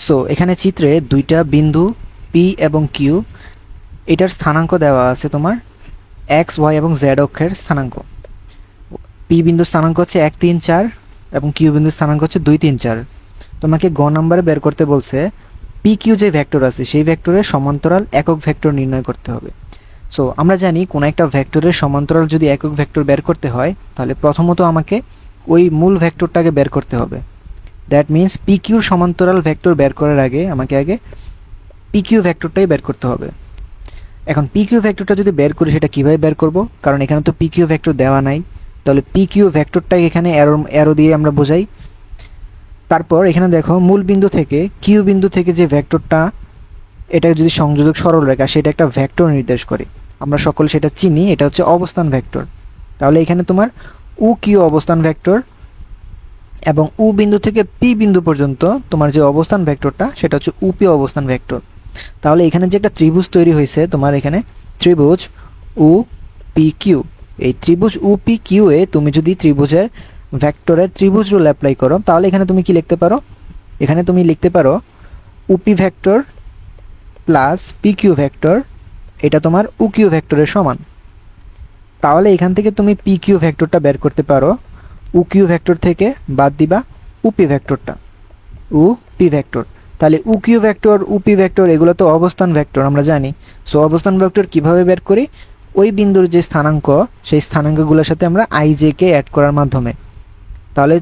So এখানে চিত্রে দুইটা বিন্দু পি এবং কিউ, এটার স্থানাঙ্ক দেওয়া আছে তোমার এক্স ওয়াই এবং জেড অক্ষের স্থানাঙ্ক। পি বিন্দুর স্থানাঙ্ক হচ্ছে 1 3 4 এবং কিউ বিন্দুর স্থানাঙ্ক হচ্ছে 2 3 4। তোমাকে গ নাম্বারে বের করতে বলছে পি কিউ যে ভেক্টর আছে সেই ভেক্টরের সমান্তরাল একক ভেক্টর নির্ণয় করতে হবে। সো আমরা জানি কোনো একটা ভেক্টরের সমান্তরাল যদি একক ভেক্টর বের করতে হয় তাহলে প্রথমত আমাকে ওই মূল ভেক্টরটাকে বের করতে হবে। দ্যাট মিন্স পি কিউর সমান্তরাল ভেক্টর বের করার আগে আমাকে আগে পি কিউ ভেক্টরটাই বের করতে হবে। এখন পি কিউ ভেক্টরটা যদি বের করি সেটা কীভাবে বের করব, কারণ এখানে তো পি কিউ ভেক্টর দেওয়া নাই। তাহলে পি কিউ ভেক্টরটাই এখানে অ্যারো দিয়ে আমরা বোঝাই। তারপর এখানে দেখো মূল বিন্দু থেকে কিউ বিন্দু থেকে যে ভেক্টরটা, এটা যদি সংযোজক সরলরেখা, সেটা একটা ভেক্টর নির্দেশ করে। আমরা সকলে সেটা চিনি, এটা হচ্ছে অবস্থান ভেক্টর। তাহলে এখানে তোমার উ কিউ অবস্থান ভেক্টর এবং উ বিন্দু থেকে পি বিন্দু পর্যন্ত তোমার যে অবস্থান ভেক্টরটা সেটা হচ্ছে উপি অবস্থান ভেক্টর। তাহলে এখানে যে একটা ত্রিভুজ তৈরি হয়েছে তোমার এখানে ত্রিভুজ উ পি কিউ, এই ত্রিভুজ উ পি কিউ এ তুমি যদি ত্রিভুজের ভেক্টরের ত্রিভুজ রুল অ্যাপ্লাই করো তাহলে এখানে তুমি কি লিখতে পারো, এখানে তুমি লিখতে পারো উপি ভেক্টর প্লাস পি কিউ ভেক্টর, এটা তোমার উ কিউ ভেক্টরের সমান। তাহলে এখান থেকে তুমি পি কিউ ভেক্টরটা বের করতে পারো, উ কিউ ভেক্টর থেকে বাদ দিবা উপি ভেক্টরটা, উ পি ভেক্টর। তাহলে উ কিউ ভেক্টর উপি ভেক্টর এগুলো তো অবস্থান ভেক্টর আমরা জানি। সো অবস্থান ভেক্টর কিভাবে বের করি, ওই বিন্দুর যে স্থানাঙ্ক সেই স্থানাঙ্কগুলোর সাথে আমরা আই জে কে অ্যাড করার মাধ্যমে। তাহলে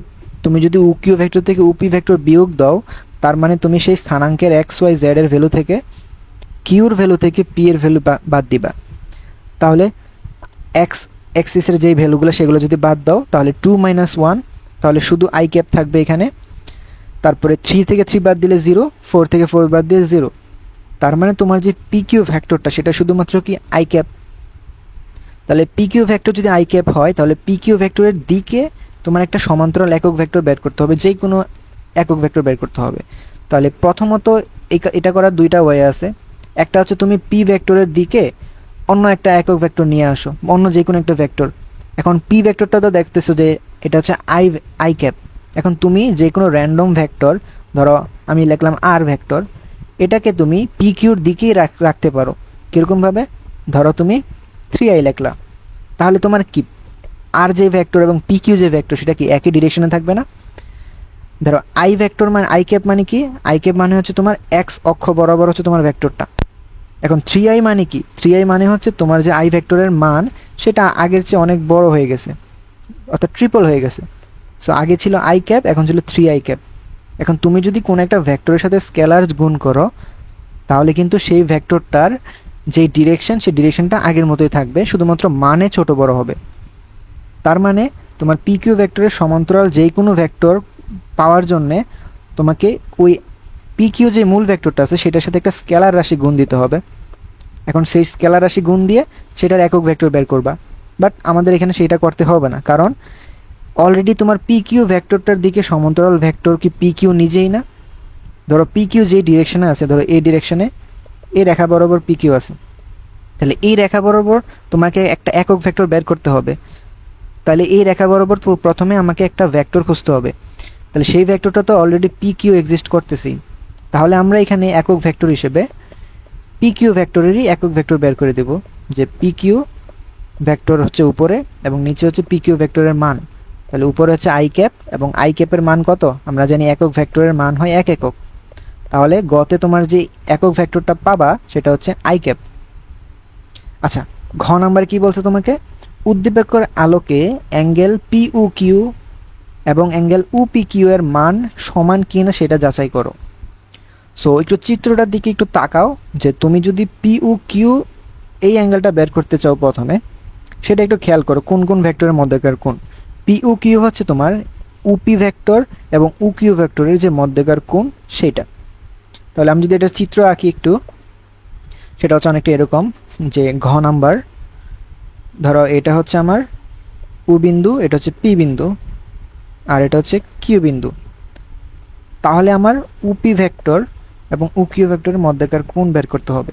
তুমি যদি উ কিউ ভেক্টর থেকে উপি ভেক্টর বিয়োগ দাও তার মানে তুমি সেই স্থানাঙ্কের এক্স ওয়াই জেড এর ভ্যালু থেকে কিউর ভ্যালু থেকে পি এর ভ্যালু বাদ দিবা। তাহলে এক্স এক্সিসের যেই ভ্যালুগুলো সেগুলো যদি বাদ দাও তাহলে 2 - 1, তাহলে শুধু আই ক্যাপ থাকবে এখানে। তারপরে 3 থেকে 3 বাদ দিলে 0, 4 থেকে 4 বাদ দিলে 0। তার মানে তোমার যে পি কিউ ভেক্টরটা সেটা শুধুমাত্র কি আই ক্যাপ। তাহলে পি কিউ ভেক্টর যদি আই ক্যাপ হয় তাহলে পি কিউ ভেক্টরের দিকে তোমার একটা সমান্তরাল একক ভেক্টর বের করতে হবে, যে কোনো একক ভেক্টর বের করতে হবে। তাহলে প্রথমত এটা করার দুইটা ওয়ে আছে। একটা হচ্ছে তুমি পি ভেক্টরের দিকে অন্য একটা একক ভেক্টর নিয়ে আসো, অন্য যে কোনো একটা ভেক্টর। এখন পি ভেক্টরটা তো দেখতেছো যে এটা হচ্ছে আই ক্যাপ। এখন তুমি যে কোনো র্যান্ডম ভেক্টর, ধরো আমি লিখলাম আর ভেক্টর, এটাকে তুমি পি কিউর দিকেই রাখতে পারো। কীরকমভাবে, ধরো তুমি 3i লিখলা, তাহলে তোমার কি আর যে ভেক্টর এবং পি কিউ যে ভেক্টর সেটা কি একই ডিরেকশনে থাকবে না? ধরো আই ভেক্টর মানে আই ক্যাপ মানে কি, আই ক্যাপ মানে হচ্ছে তোমার এক্স অক্ষ বরাবর হচ্ছে তোমার ভেক্টরটা। এখন 3i মানে কি, 3i মানে হচ্ছে তোমার যে আই ভেক্টরের মান সেটা আগের চেয়ে অনেক বড় হয়ে গেছে, অর্থাৎ ট্রিপল হয়ে গেছে। সো আগে ছিল আই ক্যাপ, এখন ছিল 3i ক্যাপ। এখন তুমি যদি কোনো একটা ভেক্টরের সাথে স্কেলার গুণ করো তাহলে কিন্তু সেই ভেক্টরটার যে ডিরেকশন সেই ডিরেকশনটা আগের মতোই থাকবে, শুধুমাত্র মানে ছোট বড় হবে। তার মানে তোমার পি কিউ ভেক্টরের সমান্তরাল যে কোনো ভেক্টর পাওয়ার জন্যে তোমাকে ওই পি কিউ যে মূল ভেক্টরটা আছে সেটার সাথে একটা স্কেলার রাশি গুণ দিতে হবে। এখন সেই স্কেলার রাশি গুণ দিয়ে সেটার একক ভেক্টর বের করবা। বাট আমাদের এখানে সেইটা করতে হবে না, কারণ অলরেডি তোমার পি কিউ ভেক্টরটার দিকে সমান্তরাল ভেক্টর কি পি কিউ নিজেই না। ধরো পি কিউ যে ডিরেকশনে আছে, ধরো এই ডিরেকশনে এই রেখা বরাবর পি কিউ আছে, তাহলে এই রেখা বরাবর তোমাকে একটা একক ভেক্টর বের করতে হবে। তাহলে এই রেখা বরাবর প্রথমে আমাকে একটা ভেক্টর খুঁজতে হবে। তাহলে সেই ভেক্টরটা তো অলরেডি পি কিউ এক্সিস্ট করতেছি, তাহলে আমরা এখানে একক ভেক্টর হিসেবে পি কিউ ভেক্টরেরই একক ভেক্টর বের করে দেব, যে পি কিউ ভেক্টর হচ্ছে উপরে এবং নিচে হচ্ছে পি কিউ ভেক্টরের মান। তাহলে উপরে হচ্ছে আই ক্যাপ এবং আই ক্যাপের মান কত, আমরা জানি একক ভেক্টরের মান হয় 1 একক। তাহলে গতে তোমার যে একক ভেক্টরটা পাবা সেটা হচ্ছে আই ক্যাপ। আচ্ছা, ঘ নাম্বার কি বলছে তোমাকে, উদ্দীপকের আলোকে অ্যাঙ্গেল পি ও কিউ এবং অ্যাঙ্গেল ও পি কিউ এর মান সমান কিনা সেটা যাচাই করো। সো একটু চিত্রটার দিকে একটু তাকাও, যে তুমি যদি পি ও কিউ এই অ্যাঙ্গেলটা বের করতে চাও প্রথমে, সেটা একটু খেয়াল করো কোন কোন ভেক্টরের মধ্যেকার কোণ। পি ও কিউ হচ্ছে তোমার উপি ভেক্টর এবং উ কিউ ভেক্টরের যে মধ্যেকার কোণ সেটা। তাহলে আমি যদি এটা চিত্র আঁকি একটু, সেটা হচ্ছে অনেকটা এরকম, যে ঘ নাম্বার, ধরো এটা হচ্ছে আমার উ বিন্দু, এটা হচ্ছে পি বিন্দু, আর এটা হচ্ছে কিউ বিন্দু। তাহলে আমার উপি ভেক্টর এবং উ কিউ ভেক্টরের মধ্যেকার কোণ বের করতে হবে।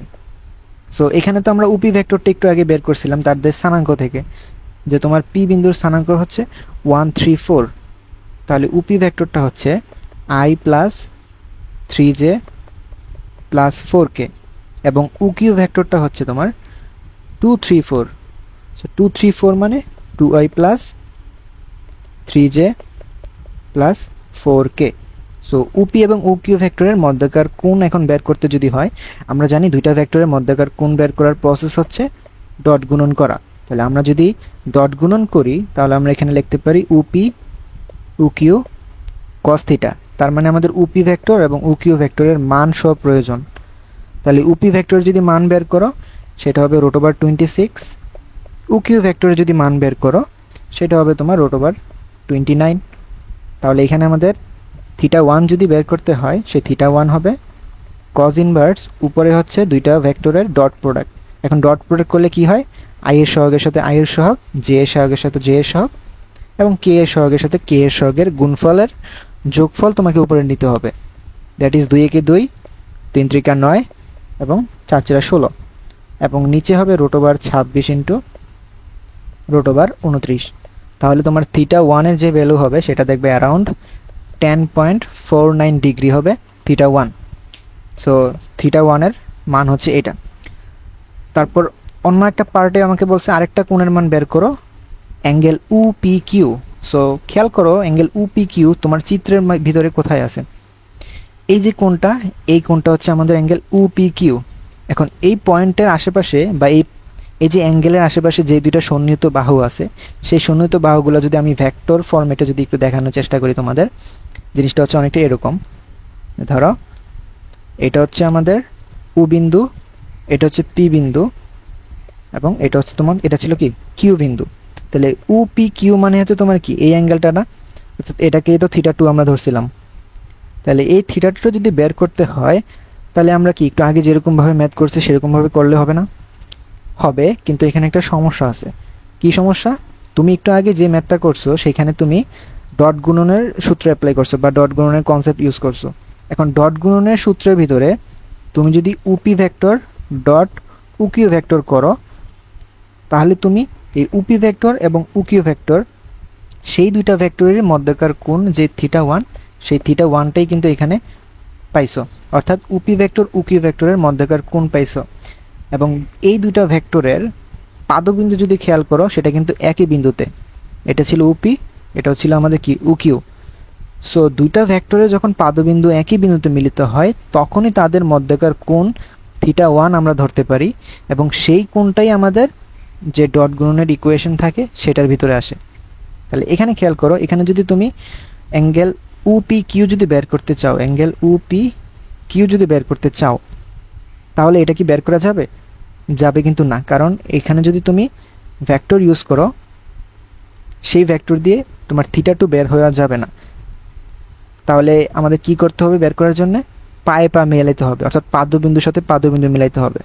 সো এখানে তো আমরা উপি ভেক্টরটা একটু আগে বের করছিলাম তাদের স্থানাঙ্ক থেকে, যে তোমার পি বিন্দুর স্থানাঙ্ক হচ্ছে 1 3 4। তাহলে উপি ভেক্টরটা হচ্ছে i + 3j প্লাস 4k এবং উকিউ ভেক্টরটা হচ্ছে তোমার 2 3 4। সো 2 3 4 মানে 2i plus 3j plus 4k। So উপি এবং ওকিউ ভেক্টরের মধ্যকার কোণ এখন বের করতে যদি হয়, আমরা জানি দুইটা ভেক্টরের মধ্যকার কোণ বের করার প্রসেস হচ্ছে ডট গুণন করা। তাহলে আমরা যদি ডট গুণন করি তাহলে আমরা এখানে লিখতে পারি উপি ওকিউ কস থিটা। তার মানে আমাদের উপি ভেক্টর এবং ওকিউ ভেক্টরের মান সহ প্রয়োজন। তাহলে উপি ভেক্টর যদি মান বের করো সেটা হবে √26, ওকিউ ভেক্টরের যদি মান বের করো সেটা হবে তোমার √29। তাহলে এখানে আমাদের θ1 যদি বের করতে হয় সে θ1 হবে cos ইনভার্স, উপরে হচ্ছে দুইটা ভেক্টরের ডট প্রোডাক্ট। এখন ডট প্রোডাক্ট করলে কি হয়, i এর সহগের সাথে i এর সহগ, j এর সহগের সাথে j এর সহগ এবং k এর সহগের সাথে k এর সহগের গুণফলের যোগফল তোমাকে উপরে নিতে হবে। দ্যাট ইজ 2 একে 2, 3 × 9 এবং 4 × 16 এবং নিচে হবে √26 ইন্টু √29। তাহলে তোমার θ1 এর যে ভ্যালু হবে সেটা দেখবে অ্যারাউন্ড 10.49 ডিগ্রি হবে θ1। সো θ1 এর মান হচ্ছে এটা। তারপর অন্য একটা পার্টে আমাকে বলছে আরেকটা কোণের মান বের করো, অ্যাঙ্গেল UPQ। সো খেয়াল করো অ্যাঙ্গেল UPQ তোমার চিত্রের ভিতরে কোথায় আছে। এই যে কোণটা, এই কোণটা হচ্ছে আমাদের অ্যাঙ্গেল UPQ। এখন এই পয়েন্টের আশেপাশে বা এই যে অ্যাঙ্গেলের আশেপাশে যে দুইটা সন্নিহিত বাহু আছে সেই সন্নিহিত বাহুগুলো যদি আমি ভেক্টর ফরম্যাটে যদি একটু দেখানোর চেষ্টা করি তোমাদের, জিনিসটা হচ্ছে অনেকটা এরকম। ধরো এটা হচ্ছে আমাদের ও বিন্দু, এটা হচ্ছে পি বিন্দু এবং এটা হচ্ছে তোমার, এটা ছিল কি কিউ বিন্দু। তাহলে UPQ মানে হচ্ছে তোমার কি এই অ্যাঙ্গেলটা না, অর্থাৎ এটাকেই তো θ2 আমরা ধরছিলাম। তাহলে এই θ2 যদি বের করতে হয় তাহলে আমরা কি একটু আগে যেরকমভাবে ম্যাথ করছি সেরকমভাবে করলে হবে না? হবে, কিন্তু এখানে একটা সমস্যা আছে। কি সমস্যা? তুমি একটু আগে যে ম্যাথটা করছো সেখানে তুমি ডট গুণনের সূত্র অ্যাপ্লাই করছো বা ডট গুণনের কনসেপ্ট ইউজ করছো। এখন ডট গুণনের সূত্রের ভিতরে তুমি যদি উপি ভেক্টর ডট উকিউ ভেক্টর করো তাহলে তুমি এই উপি ভেক্টর এবং উকিউ ভেক্টর সেই দুইটা ভেক্টরের মধ্যকার কোণ যে θ1 সেই θ1টাই কিন্তু এখানে পাইছো, অর্থাৎ উপি ভেক্টর উকিউ ভেক্টরের মধ্যকার কোণ পাইছো। এবং এই দুইটা ভেক্টরের পাদবিন্দু যদি খেয়াল করো সেটা কিন্তু একই বিন্দুতে, এটা ছিল উপি, এটাও ছিল আমাদের কি উকিউ। সো দুইটা ভেক্টরে যখন পাদবিন্দু একই বিন্দুতে মিলিত হয় তখনই তাদের মধ্যকার কোণ θ1 আমরা ধরতে পারি এবং সেই কোণটাই আমাদের যে ডট গুণনের ইকুয়েশন থাকে সেটার ভিতরে আসে। তাহলে এখানে খেয়াল করো, এখানে যদি তুমি অ্যাঙ্গেল UPQ যদি বের করতে চাও, অ্যাঙ্গেল UPQ যদি বের করতে চাও তাহলে এটা কি বের করা যাবে? যাবে কিন্তু না, কারণ এখানে যদি তুমি ভেক্টর ইউজ করো সেই ভেক্টর দিয়ে তোমার θ2 বের হয়ে যাবে না। তাহলে আমাদের কি করতে হবে বের করার জন্য? পায়ে পা মেলাইতে হবে, অর্থাৎ পাদবিন্দুর সাথে পাদবিন্দু মিলাইতে হবে।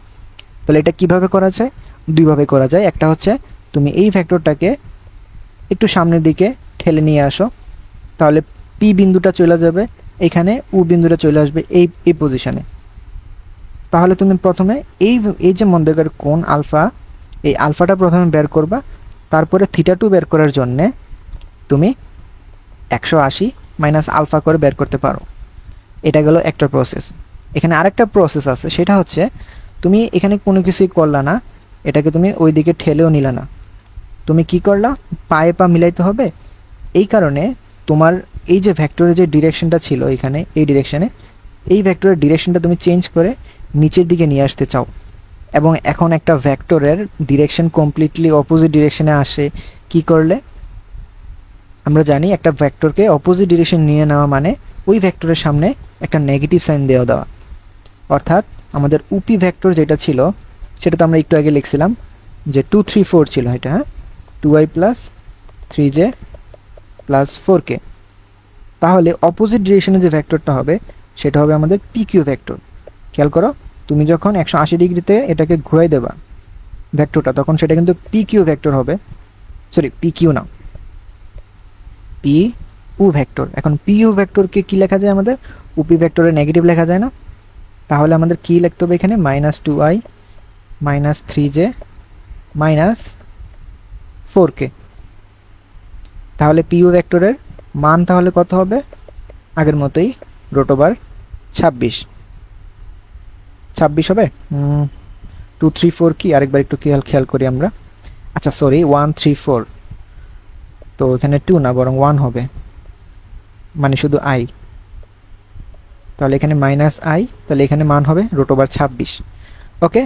তাহলে এটা কিভাবে করা যায়? দুইভাবে করা যায়। একটা হচ্ছে তুমি এই ভেক্টরটাকে একটু সামনের দিকে ঠেলে নিয়ে আসো, তাহলে পি বিন্দুটা চলে যাবে এখানে, ও বিন্দুটা চলে আসবে এই পজিশনে। তাহলে তুমি প্রথমে এই যে মধ্যকার কোণ আলফা, এই আলফাটা প্রথমে বের করবা, তারপরে θ2 বের করার জন্যে তুমি 180 মাইনাস আলফা করে বের করতে পারো। এটা গেল একটা প্রসেস। এখানে আরেকটা প্রসেস আছে, সেটা হচ্ছে তুমি এখানে কোনো কিছুই করলা না, এটাকে তুমি ওই দিকে ঠেলেও নিলা না, তুমি কি করলা? পায়ে পা মিলাইতে হবে। এই কারণে তোমার এই যে ভেক্টরের যে ডিরেকশনটা ছিল এখানে, এই ডিরেকশনে, এই ভেক্টরের ডিরেকশনটা তুমি চেঞ্জ করে নিচের দিকে নিয়ে আসতে চাও। এবং এখন একটা ভেক্টরের ডিরেকশন কমপ্লিটলি অপোজিট ডিরেকশনে আসে কি করলে? আমরা জানি একটা ভেক্টরকে অপোজিট ডিরেকশন নিয়ে নেওয়া মানে ওই ভেক্টরের সামনে একটা নেগেটিভ সাইন দেওয়া। অর্থাৎ আমাদের উপি ভেক্টর যেটা ছিল সেটা তো আমরা একটু আগে লিখছিলাম যে 2 3 4 ছিল, এটা হ্যাঁ 2i plus 3j plus 4k। তাহলে অপোজিট ডিরেকশনে যে ভেক্টরটা হবে সেটা হবে আমাদের পিকিউ ভেক্টর। খেয়াল করো, তুমি যখন 180 ডিগ্রিতে এটাকে ঘুরাই দেবা ভেক্টরটা, তখন সেটা কিন্তু পিকিউ ভেক্টর হবে, সরি পিকিউ না, পিউ ভেক্টর। এখন পিইউ ভেক্টরকে কি লেখা যায়? আমাদের উপি ভেক্টরের নেগেটিভ লেখা যায় না, তাহলে আমাদের কি লিখতে হবে এখানে? -2i minus 3j minus 4k। তাহলে পিইউ ভেক্টরের মান তাহলে কত হবে? আগের মতোই 26 26 হবে। 2 3 4 কি আরেকবার একটু খেয়াল করি আমরা। আচ্ছা সরি 1 3 4, তো এখানে 2 না বরং 1 হবে, মানে শুধু i, তাহলে এখানে মাইনাস i, তাহলে এখানে মান হবে √26। ওকে,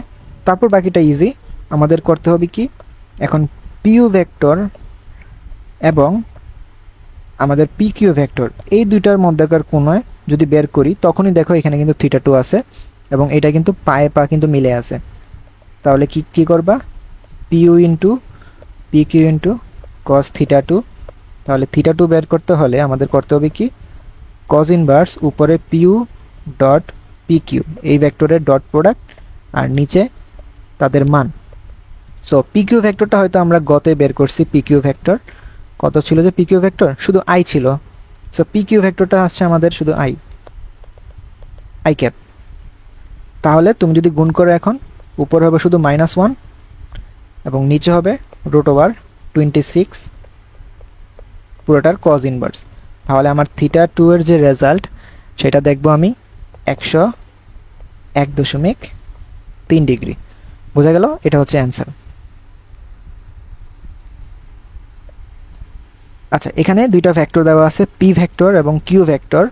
তারপর বাকিটা ইজি। আমাদের করতে হবে কি, এখন পিইউ ভেক্টর এবং আমাদের পিকিউ ভেক্টর এই দুইটার মধ্যেকার কোণে যদি বের করি, তখনই দেখো এখানে কিন্তু θ2 আছে এবং এটা কিন্তু পায়ে পা কিন্তু মিলে আছে। তাহলে কি করবা, PU into PQ into cos θ2। তাহলে θ2 বের করতে হলে আমাদের করতে হবে কি, cos ইনভার্স উপরে পিইউ ডট পিকিউ এই ভেক্টরের ডট প্রোডাক্ট আর নিচে তাদের মান। সো পিকিউ ভেক্টরটা হয়তো আমরা গতে বের করছি। পিকিউ ভেক্টর কত ছিল, যে পিকিউ ভেক্টর শুধু i ছিল। সো পিকিউ ভেক্টরটা আসছে আমাদের শুধু i ক্যাপ। তাহলে তুমি যদি গুণ করো, এখন উপরে হবে শুধু -1 এবং নিচে হবে √26 পুরোটার cos ইনভার্স। তাহলে আমার θ2 এর যে রেজাল্ট সেটা দেখবো আমি 101.3 ডিগ্রি। বোঝা গেল? এটা হচ্ছে অ্যান্সার। আচ্ছা, এখানে দুইটা ভেক্টর দেওয়া আছে, পি ভেক্টর এবং কিউ ভেক্টর।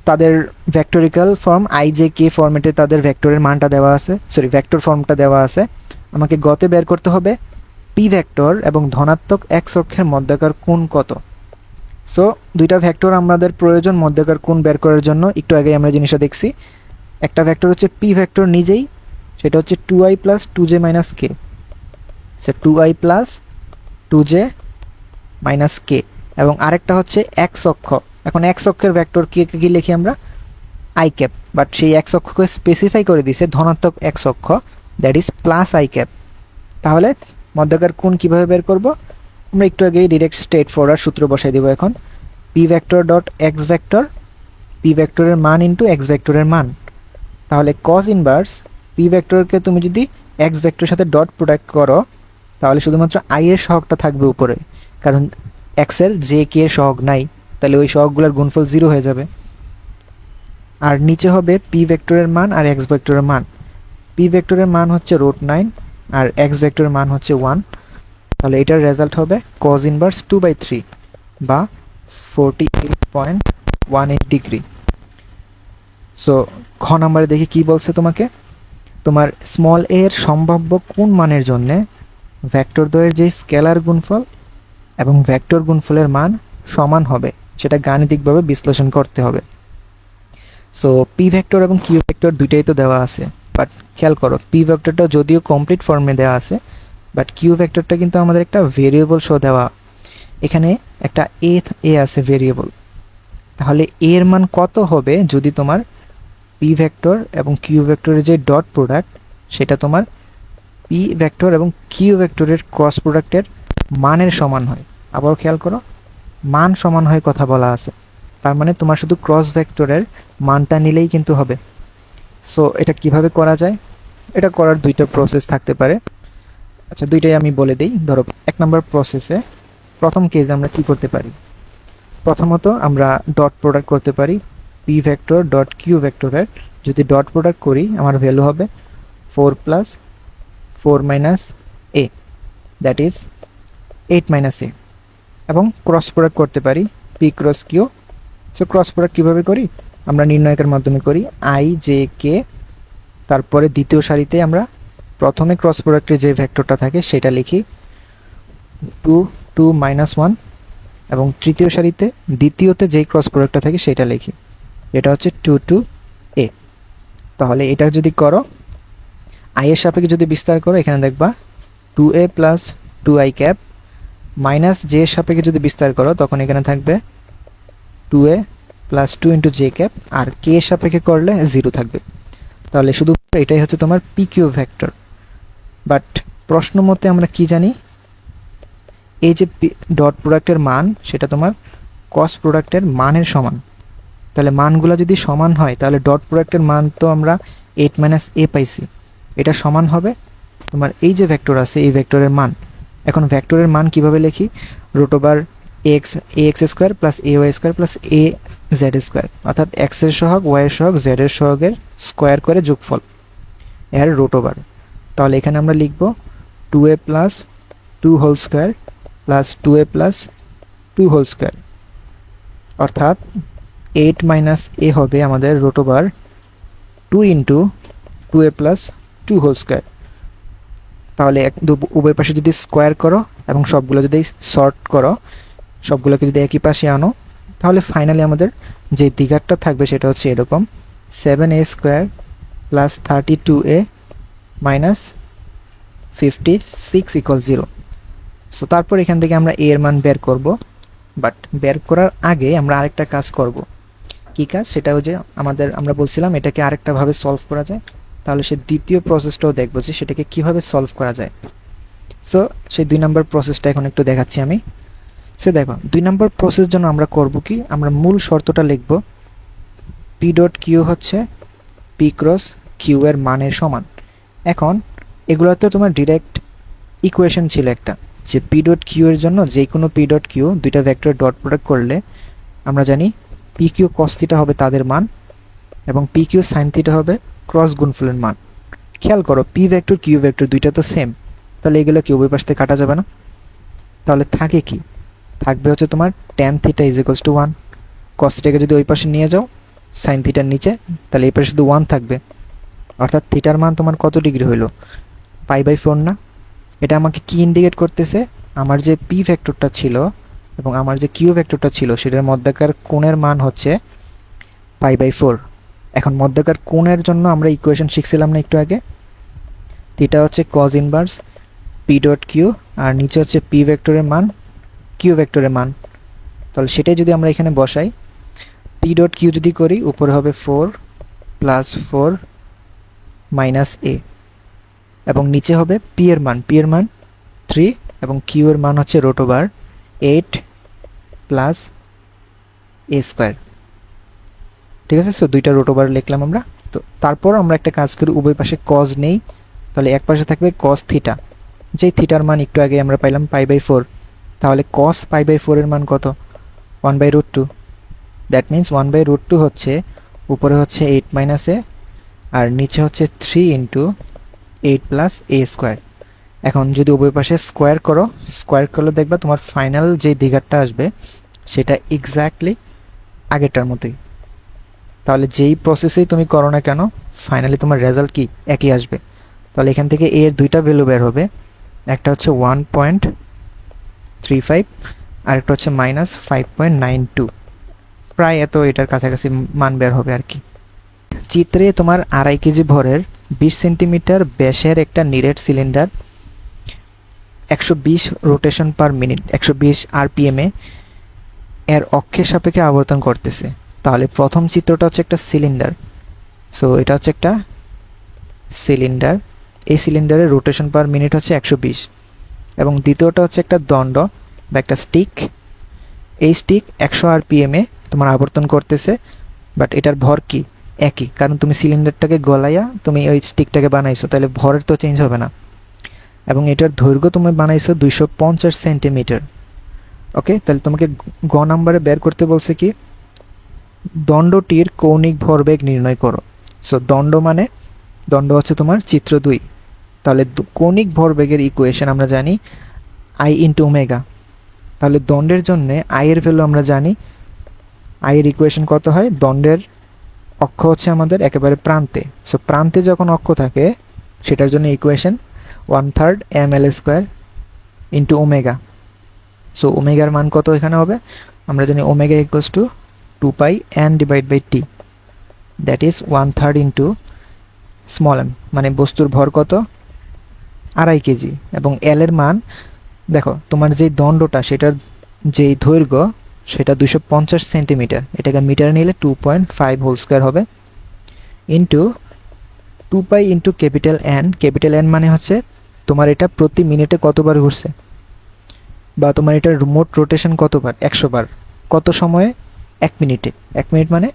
তাদের ভেক্টরিক্যাল ফর্ম ijk ফরম্যাটে তাদের ভেক্টরের মানটা দেওয়া আছে, সরি ভেক্টর ফর্মটা দেওয়া আছে। আমাকে গতে বের করতে হবে পি ভেক্টর এবং ধনাত্মক x অক্ষের মধ্যকার কোণ কত। সো দুইটা ভেক্টর আমাদের প্রয়োজন মধ্যকার কোণ বের করার জন্য। একটু আগে আমরা জিনিসটা দেখছি, একটা ভেক্টর হচ্ছে পি ভেক্টর নিজেই, সেটা হচ্ছে 2i + 2j - k। So 2i + 2j - k এবং আরেকটা হচ্ছে x অক্ষ। এখন x অক্ষের ভেক্টর কি লিখি আমরা, i ক্যাপ, বাট সেই x অক্ষকে স্পেসিফাই করে দিয়েছে ধনাত্মক x অক্ষ, দ্যাট ইজ +i ক্যাপ। তাহলে মধ্যকার কোণ কিভাবে বের করব, আমরা একটু আগেই ডিরেক্ট স্ট্রেট ফরওয়ার্ড সূত্র বসাই দেব। এখন P vector dot x vector, P ভেক্টরের মান ইন্টু এক্স ভেক্টরের মান। তাহলে cos ইনভার্স পি ভেক্টরকে তুমি যদি এক্স ভেক্টরের সাথে ডট প্রোডাক্ট করো, তাহলে শুধুমাত্র i এর সহগটা থাকবে উপরে, কারণ x এর যে কে এর সহগ নাই, তাহলে ওই সহগগুলোর গুণফল 0 হয়ে যাবে। আর নিচে হবে পি ভেক্টরের মান আর এক্স ভেক্টরের মান। পি ভেক্টরের মান হচ্ছে √9 আর এক্স ভেক্টরের মান হচ্ছে 1। তাহলে এটার রেজাল্ট হবে cos ইনভার্স 2/3 বা 48.18 ডিগ্রি। সো খ নাম্বারে দেখি কি বলছে তোমাকে, তোমার স্মল a এর সম্ভাব্য কোন মানের জন্য ভেক্টর দ্বয়ের যে স্কেলার গুণফল এবং ভেক্টর গুণফলের মান সমান হবে, সেটা গাণিতিকভাবে বিশ্লেষণ করতে হবে। সো পি ভেক্টর এবং কিউ ভেক্টর দুইটাই তো দেওয়া আছে, বাট খেয়াল করো পি ভেক্টরটা যদিও কমপ্লিট ফর্মে দেওয়া আছে, বাট কিউ ভেক্টরটা কিন্তু আমাদের একটা ভেরিয়েবল শো দেওয়া। এখানে একটা এ আছে ভেরিয়েবল। তাহলে এর মান কত হবে যদি তোমার পি ভেক্টর এবং কিউ ভেক্টরের যে ডট প্রোডাক্ট সেটা তোমার পি ভেক্টর এবং কিউ ভেক্টরের ক্রস প্রোডাক্টের মানের সমান হয়। আবার খেয়াল করো, মান সমান হয় কথা বলা আছে, তার মানে তোমার শুধু ক্রস ভেক্টরের মানটা নিলেই কিন্তু হবে। সো এটা কিভাবে করা যায়, এটা করার দুইটা প্রসেস থাকতে পারে। আচ্ছা, দুইটাই আমি বলে দিই। ধরো 1 নম্বর প্রসেসে প্রথম কেসে আমরা কি করতে পারি, প্রথমত আমরা ডট প্রোডাক্ট করতে পারি পি ভেক্টর ডট কিউ ভেক্টরের। যদি ডট প্রোডাক্ট করি আমার ভ্যালু হবে 4 + 4 - a, দ্যাট ইজ 8 - a। এবং ক্রস প্রোডাক্ট করতে পারি P cross Q. So cross product কীভাবে করি, আমরা নির্ণয়কের মাধ্যমে করি ijk, তারপরে দ্বিতীয় সারিতে আমরা প্রথমে ক্রস প্রোডাক্টের যে ভেক্টরটা থাকে সেটা লিখি 2 2 - 1 এবং তৃতীয় সারিতে দ্বিতীয়তে যেই ক্রস প্রোডাক্টটা থাকে সেটা লিখি, এটা হচ্ছে 2 2 a। তাহলে এটা যদি করো i এর সাপেক্ষে যদি বিস্তার করো, এখানে দেখবা 2a + 2i cap minus j এর সাপেক্ষে যদি বিস্তার করো তখন এখানে থাকবে 2a + 2 × j ক্যাপ, আর k এর সাপেক্ষে করলে 0 থাকবে। তাহলে শুধু এটাই হচ্ছে তোমার পি কিউ ভেক্টর। বাট প্রশ্ন মতে আমরা কি জানি, এই যে ডট প্রোডাক্টের মান সেটা তোমার ক্রস প্রোডাক্টের মানের সমান। তাহলে মানগুলো যদি সমান হয় তাহলে ডট প্রোডাক্টের মান তো আমরা 8 - a পাইছি, এটা সমান হবে তোমার এই যে ভেক্টর আছে এই ভেক্টরের মান। এখন ভেক্টরের মান কিভাবে লিখি, √9 x square plus a y square plus a z square, অর্থাৎ এক্সের সহগ, ওয়াইয়ের সহগ, জেডের সহগের স্কোয়ার করে যোগফল, এর রুট ওভার। তাহলে এখানে আমরা লিখব 2a plus 2 whole square plus 2a plus 2 whole square, অর্থাৎ 8 মাইনাস এ হবে আমাদের root over 2 into 2a plus 2 whole square. তাহলে উভয় পাশে যদি স্কোয়ার করো এবং সবগুলো যদি শর্ট করো, সবগুলোকে যদি একই পাশে আনো, তাহলে ফাইনালি আমাদের যে দ্বিঘাতটা থাকবে সেটা হচ্ছে এরকম 7a square plus 32a minus 56 equal 0। So তারপর এখান থেকে আমরা এর মান বের করব, বাট বের করার আগে আমরা আরেকটা কাজ করব। কী কাজ? সেটা হচ্ছে আমরা বলছিলাম এটাকে আরেকটাভাবে সলভ করা যায়, তাহলে সে দ্বিতীয় প্রসেসটাও দেখবো যে সেটাকে কীভাবে সলভ করা যায়। সো সেই 2 নম্বর প্রসেসটা এখন একটু দেখাচ্ছি আমি। সে দেখো 2 নম্বর প্রসেস জন্য আমরা করব কি, আমরা মূল শর্তটা লিখব পি ডট কিউ হচ্ছে পি ক্রস কিউ এর মানের সমান। এখন এগুলোতে তোমার ডিরেক্ট ইকুয়েশন ছিল একটা, যে পি ডট কিউ এর জন্য যে কোনো পি ডট কিউ দুইটা ভেক্টর ডট প্রোডাক্ট করলে আমরা জানি পি কিউ কস থিটা হবে তাদের মান এবং পি কিউ সাইন থিটা হবে ক্রস গুণফলের মান। খেয়াল করো পি ভেক্টর কিউ ভেক্টর দুইটা তো সেম, তাহলে এগুলো কি উভয় পাশ থেকে কাটা যাবে না? তাহলে থাকে কি, থাকবে হচ্ছে তোমার tan theta is equals two 1, কস থিটাকে যদি ওই পাশে নিয়ে যাও সাইন থিটার নিচে, তাহলে এই পাশে শুধু 1 থাকবে, অর্থাৎ থিটার মান তোমার কত ডিগ্রি হইল? π/4 না? এটা আমাকে কি ইন্ডিকেট করতেছে? আমার যে পি ভেক্টরটা ছিল এবং আমার যে কিউ ভেক্টরটা ছিল সেটার মধ্যকার কোণের মান হচ্ছে π/4। এখন মধ্যকার কোণের জন্য আমরা ইকুয়েশন শিখছিলাম না একটু আগে, থিটা হচ্ছে cos inverse P dot Q আর নিচে হচ্ছে পি ভেক্টরের মান কিউ ভেক্টরের মান। তাহলে সেটাই যদি আমরা এখানে বসাই, পি ডট কিউ যদি করি উপরে হবে 4 প্লাস 4 মাইনাস এ এবং নিচে হবে পি এর মান 3 এবং কিউ এর মান হচ্ছে রুট ওভার 8 প্লাস এ স্কোয়ার। ঠিক আছে, সো দুইটা রুট ওভার লিখলাম আমরা। তো তারপর আমরা একটা কাজ করি, উভয় পাশে কজ নেই, তাহলে এক পাশে থাকবে কস থিটা, যেই থিটার মান একটু আগে আমরা পাইলাম π/4, তাহলে কস π/4 এর মান কত? 1/√2। দ্যাট মিন্স 1/√2 হচ্ছে উপরে হচ্ছে 8 মাইনাস এ আর নিচে হচ্ছে 3 ইন্টু 8 প্লাস এ স্কোয়ার। এখন যদি উভয় পাশে স্কোয়ার করলে দেখবা তোমার ফাইনাল যে দ্বিঘাতটা আসবে সেটা এক্স্যাক্টলি আগেরটার মতোই। তাহলে যেই প্রসেসেই তুমি করো না কেন ফাইনালি তোমার রেজাল্ট কি একই আসবে। তাহলে এখান থেকে এর দুইটা ভ্যালু বের হবে, একটা হচ্ছে 1.35 আর একটা হচ্ছে -5.92, প্রায় এত এটার কাছাকাছি মান বের হবে আর কি। চিত্রে তোমার 2.5 কেজি ভরের 20 সেন্টিমিটার ব্যাসের একটা নিরেট সিলিন্ডার 120 রোটেশন পার মিনিট 120 আরপিএমে এর অক্ষের সাপেক্ষে আবর্তন করতেছে। তাহলে প্রথম চিত্রটা হচ্ছে একটা সিলিন্ডার, সো এটা হচ্ছে একটা সিলিন্ডার, এই সিলিন্ডারের রোটেশন পার মিনিট হচ্ছে 120 এবং দ্বিতীয়টা হচ্ছে একটা দণ্ড বা একটা স্টিক, এই স্টিক 100 আরপিএমে তোমার আবর্তন করতেছে, বাট এটার ভর কি একই, কারণ তুমি সিলিন্ডারটাকে গলাইয়া তুমি ওই স্টিকটাকে বানাইছো, তাহলে ভরের তো চেঞ্জ হবে না। এবং এটার দৈর্ঘ্য তুমি বানাইছো 250 সেন্টিমিটার। ওকে, তাহলে তোমাকে গ নাম্বারে বের করতে বলছে কি দণ্ডটির কৌণিক ভরবেগ নির্ণয় করো। সো দণ্ড হচ্ছে তোমার চিত্র 2। তাহলে কৌণিক ভরবেগের ইকুয়েশন আমরা জানি আই ইন্টু ওমেগা। তাহলে দণ্ডের জন্য আই এর ভ্যালু আমরা জানি, আই এর ইকুয়েশন কত হয়? দণ্ডের অক্ষ হচ্ছে আমাদের একেবারে প্রান্তে, সো প্রান্তে যখন অক্ষ থাকে সেটার জন্য equation 1/3 ml² into omega. So ওমেগার মান কত এখানে হবে? আমরা জানি omega equals to 2π n/t, that is 1/3 into small M, মানে বস্তুর ভর কত? 2.5 কেজি। এবং এল এর মান দেখো, তোমার যেই দণ্ডটা সেটার যেই দৈর্ঘ্য সেটা 250 সেন্টিমিটার, এটাকে মিটার নিলে 2.5 হোল স্কোয়ার হবে ইন্টু 2π ইন্টু ক্যাপিটাল এন মানে হচ্ছে তোমার এটা প্রতি মিনিটে কতবার ঘুরছে, বা তোমার এটার মোট রোটেশন কতবার? 100 বার। কত সময়ে? 1 মিনিটে। 1 মিনিট মানে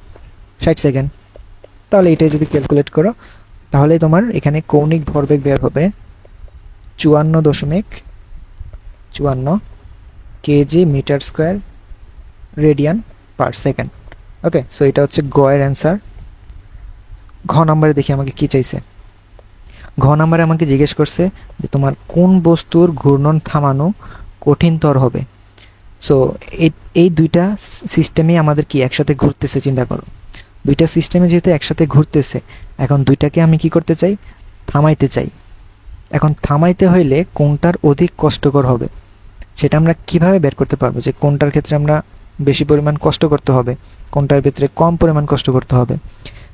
60 সেকেন্ড। তাহলে এটাই যদি ক্যালকুলেট করো তাহলে তোমার এখানে কৌণিক ভরবেগ বের হবে 54.54 KG metre square radian per second. Okay, so এটা হচ্ছে গ এর অ্যান্সার। ঘ নাম্বারে দেখি আমাকে কি চাইছে। ঘ নাম্বারে আমাকে জিজ্ঞেস করছে যে তোমার কোন বস্তুর ঘূর্ণন থামানো কঠিনতর হবে। সো এই দুইটা সিস্টেমই আমাদের কি একসাথে ঘুরতেছে, চিন্তা করো। দুইটা সিস্টেমে যেহেতু একসাথে ঘুরতেছে, এখন দুইটাকে আমি কি করতে চাই, থামাইতে চাই। এখন থামাইতে হইলে কোনটার অধিক কষ্টকর হবে সেটা আমরা কিভাবে বের করতে পারবো, যে কোনটার ক্ষেত্রে আমরা বেশি পরিমাণ কষ্ট করতে হবে, কোনটার ক্ষেত্রে কম পরিমাণ কষ্ট করতে হবে।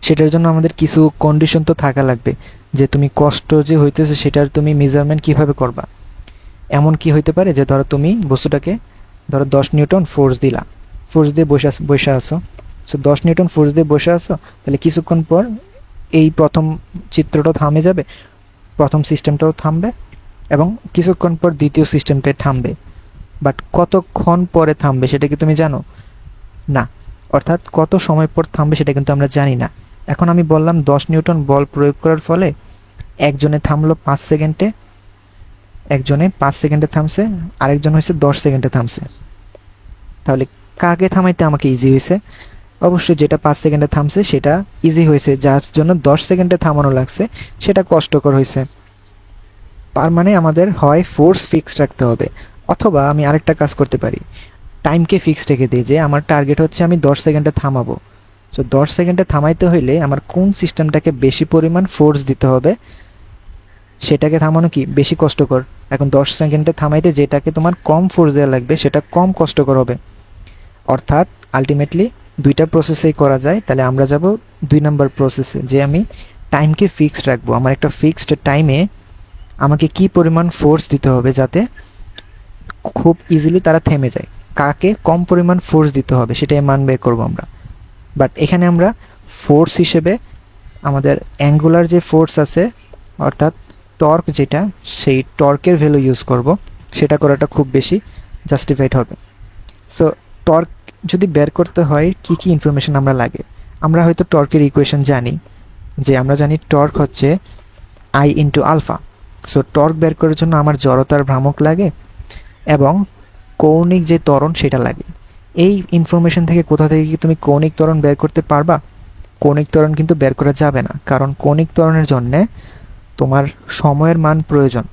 সেটার জন্য আমাদের কিছু কন্ডিশন তো থাকা লাগবে, যে তুমি কষ্ট যে হইতেছে সেটার তুমি মেজারমেন্ট কিভাবে করবা। এমন কি হইতে পারে যে ধরো তুমি বস্তুটাকে ধরো 10 নিউটন ফোর্স দিলা, ফোর্স দিয়ে বসে আসো। সো 10 নিউটন ফোর্স দিয়ে বসে আসো, তাহলে কিছুক্ষণ পর এই প্রথম চিত্রটাও থামে যাবে, প্রথম সিস্টেমটাও থামবে, এবং কিছুক্ষণ পর দ্বিতীয় সিস্টেমটাই থামবে। বাট কতক্ষণ পরে থামবে সেটা কি তুমি জানো? না। অর্থাৎ কত সময় পর থামবে সেটা কিন্তু আমরা জানি না। এখন আমি বললাম 10 নিউটন বল প্রয়োগ করার ফলে একজনে থামলো 5 সেকেন্ডে, একজনে 5 সেকেন্ডে থামছে, আরেকজন হয়েছে 10 সেকেন্ডে থামছে। তাহলে কাকে থামাইতে আমাকে ইজি হয়েছে? অবশ্যই যেটা 5 সেকেন্ডে থামছে সেটা ইজি হয়েছে, যার জন্য 10 সেকেন্ডে থামানো লাগছে সেটা কষ্টকর হয়েছে। তার মানে আমাদের হয় ফোর্স ফিক্সড রাখতে হবে, অথবা আমি আরেকটা কাজ করতে পারি, টাইমকে ফিক্সড রেখে দিই, যে আমার টার্গেট হচ্ছে আমি 10 সেকেন্ডে থামাবো। সো 10 সেকেন্ডে থামাইতে হইলে আমার কোন সিস্টেমটাকে বেশি পরিমাণ ফোর্স দিতে হবে সেটাকে থামানো কি বেশি কষ্টকর। এখন 10 সেকেন্ডে থামাইতে যেটাকে তোমার কম ফোর্স দেওয়া লাগবে সেটা কম কষ্টকর হবে। অর্থাৎ আলটিমেটলি দুইটা প্রসেসেই করা যায়। তাহলে আমরা যাব 2 নাম্বার প্রসেসে, যে আমি টাইমকে ফিক্সড রাখবো। আমার একটা ফিক্সড টাইমে আমাকে কি পরিমাণ ফোর্স দিতে হবে যাতে খুব ইজিলি তারা থেমে যায়, কাকে কম পরিমাণ ফোর্স দিতে হবে সেটাই মান বের করবো আমরা। বাট এখানে আমরা ফোর্স হিসেবে আমাদের অ্যাঙ্গুলার যে ফোর্স আছে অর্থাৎ টর্ক যেটা, সেই টর্কের ভ্যালু ইউজ করব। সেটা করাটা খুব বেশি জাস্টিফাইড হবে। সো টর্ক যদি বের করতে হয় কি কি ইনফরমেশন আমরা লাগে, আমরা হয়তো টর্কের ইকুয়েশন জানি, যে আমরা জানি টর্ক হচ্ছে I into alpha. So torque বের করার জন্য আমার জড়তার ভ্রামক লাগে এবং কৌণিক যে ত্বরণ সেটা লাগে। এই ইনফরমেশন থেকে কোথা থেকে কি তুমি কৌণিক ত্বরণ বের করতে পারবা? কৌণিক ত্বরণ কিন্তু বের করা যাবে না, কারণ কৌণিক ত্বরণের জন্যে তোমার সময়ের মান প্রয়োজন।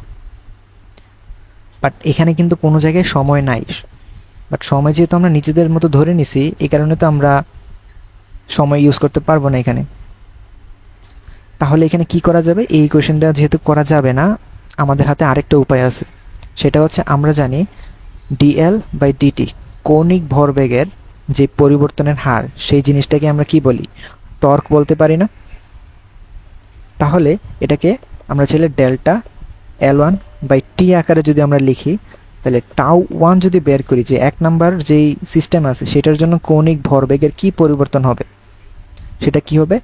বাট এখানে কিন্তু কোনো জায়গায় সময় নাই। বাট সময় যেহেতু আমরা নিজেদের মতো ধরে নিছি, এই কারণে তো আমরা সময় ইউজ করতে পারবো না এখানে। তাহলে এখানে কি করা যাবে? এই ইকুয়েশন দেওয়া যেহেতু করা যাবে না, আমাদের হাতে আরেকটা উপায় আছে। সেটা হচ্ছে আমরা জানি ডিএল বাই ডিটি, কৌণিক ভরবেগের যে পরিবর্তনের হার, সেই জিনিসটাকে আমরা কি বলি? টর্ক বলতে পারি না? তাহলে এটাকে আমরা চাইলে ডেল্টা L1 বাই টি আকারে যদি আমরা লিখি, তাহলে টাউ 1 যদি বের করি, যে 1 নাম্বার যেই সিস্টেম আছে সেটার জন্য কৌণিক ভরবেগের কি পরিবর্তন হবে, সেটা কি হবে?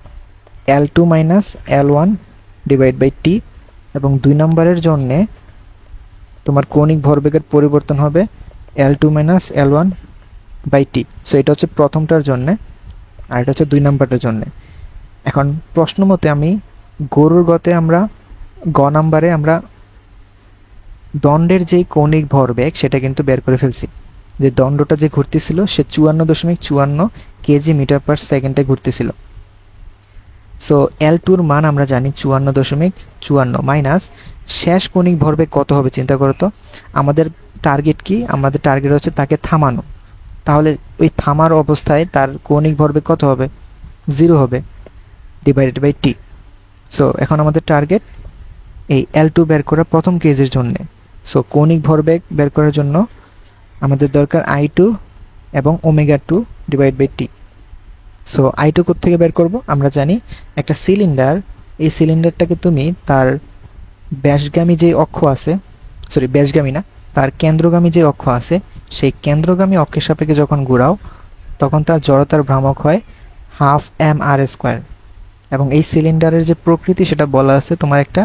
L2 minus L1 divide by টি, এবং 2 নাম্বারের জন্যে তোমার কৌণিক ভরবেগের পরিবর্তন হবে L2 minus L1 by t. So এটা হচ্ছে প্রথমটার জন্যে, আর এটা হচ্ছে 2 নাম্বারটার জন্যে। এখন প্রশ্ন মতে আমি গরুর গতে আমরা গ নাম্বারে আমরা দণ্ডের যেই কৌণিক ভরবেগ সেটা কিন্তু বের করে ফেলছি, যে দণ্ডটা যে ঘুরতেছিল সে 54.54 কেজি মিটার পার সেকেন্ডে ঘুরতেছিল। সো L2-র মান আমরা জানি 54.54 মাইনাস শেষ কৌণিক ভরবেগ কত হবে চিন্তা করো তো। আমাদের টার্গেট কি? আমাদের টার্গেট হচ্ছে তাকে থামানো। তাহলে ওই থামার অবস্থায় তার কৌণিক ভরবেগ কত হবে? 0 হবে, ডিভাইডেড বাই টি। সো এখন আমাদের টার্গেট এই L2 বের করা প্রথম কেজের জন্যে। সো কৌণিক ভরবেগ বের করার জন্য আমাদের দরকার I2 এবং omega 2 divide by t. So I2 থেকে বের করব? আমরা জানি একটা সিলিন্ডার, এই সিলিন্ডারটাকে তুমি তার ব্যাসগামী যে অক্ষ আছে, সরি ব্যাসগামী না, তার কেন্দ্রগামী যে অক্ষ আছে, সেই কেন্দ্রগামী অক্ষের সাপেক্ষে যখন ঘোরাও তখন তার জড়তার ভ্রামক হয় ½ mr²। এবং এই সিলিন্ডারের যে প্রকৃতি সেটা বলা আছে তোমার একটা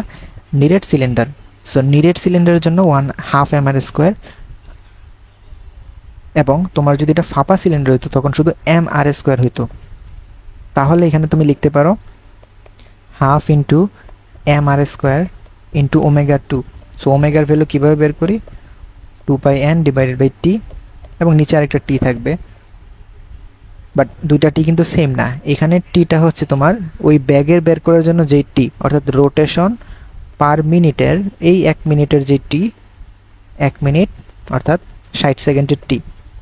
নিরেট সিলিন্ডার। সো নিরেট সিলিন্ডারের জন্য 1/2 mr², এবং তোমার যদি এটা ফাঁপা সিলিন্ডার হইতো তখন শুধু mr² হইতো। তাহলে এখানে তুমি লিখতে পারো 1/2 × mr² ইন্টু ওমেগা 2। সো ওমেগার ভ্যালু কীভাবে বের করি? 2πn ডিভাইডেড বাই টি এবং নিচে আরেকটা টি থাকবে, বাট দুইটা টি কিন্তু সেম না। এখানে টিটা হচ্ছে তোমার ওই ব্যাগের বের করার জন্য যেই টি, অর্থাৎ রোটেশন পার মিনিটের, এই 1 মিনিটের যে টি, 1 মিনিট অর্থাৎ 60 সেকেন্ডের টি।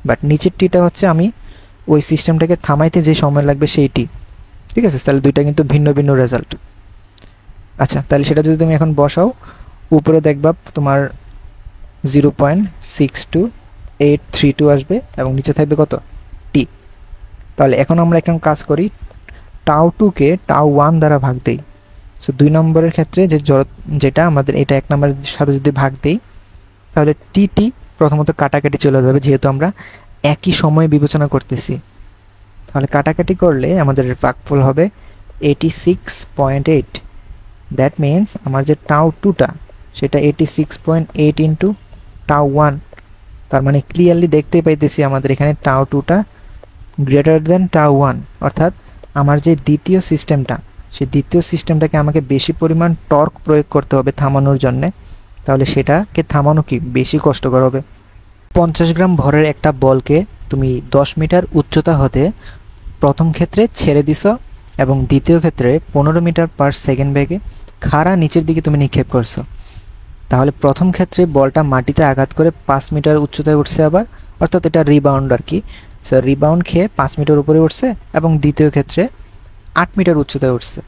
বাট নিচের টিটা হচ্ছে আমি ওই সিস্টেমটাকে থামাইতে যে সময় লাগবে সেই টি। ঠিক আছে, তাহলে দুইটা কিন্তু ভিন্ন ভিন্ন রেজাল্ট। আচ্ছা, তাহলে সেটা যদি তুমি এখন বসাও, উপরে দেখবা তোমার 0.62832 আসবে এবং নিচে থাকবে কত, টি। তাহলে এখন আমরা এখন কাজ করি, টাউ টুকে টাউ 1 দ্বারা ভাগ দেই। সো 2 নম্বরের ক্ষেত্রে যেটা আমাদের এটা 1 নম্বরের সাথে যদি ভাগ দেই, তাহলে টি প্রথমত কাটাকাটি চলে যাবে, যেহেতু আমরা একই সময়ে বিবেচনা করতেছি। তাহলে কাটাকাটি করলে আমাদের ভাগফল হবে 86.8। দ্যাট মিনস আমার যে টাউ টুটা সেটা 86.8 ইন্টু টাউ 1। তার মানে ক্লিয়ারলি দেখতেই পাইতেছি আমাদের এখানে টাউ টুটা গ্রেটার দেন টাউ 1, অর্থাৎ আমার যে দ্বিতীয় সিস্টেমটা, সেই দ্বিতীয় সিস্টেমটাকে আমাকে বেশি পরিমাণ টর্ক প্রয়োগ করতে হবে থামানোর জন্যে। তাহলে সেটাকে থামানো কি বেশি কষ্টকর হবে। 50 গ্রাম ভরের একটা বলকে তুমি 10 মিটার উচ্চতা হতে প্রথম ক্ষেত্রে ছেড়ে দিছ এবং দ্বিতীয় ক্ষেত্রে 15 মিটার পার সেকেন্ড বেগে খাড়া নিচের দিকে তুমি নিক্ষেপ করছো। তাহলে প্রথম ক্ষেত্রে বলটা মাটিতে আঘাত করে 5 মিটার উচ্চতায় উঠছে আবার, অর্থাৎ এটা রিবাউন্ড আর কি। সো রিবাউন্ড খেয়ে 5 মিটার উপরে উঠছে এবং দ্বিতীয় ক্ষেত্রে 8 মিটার উচ্চতায় উঠছে।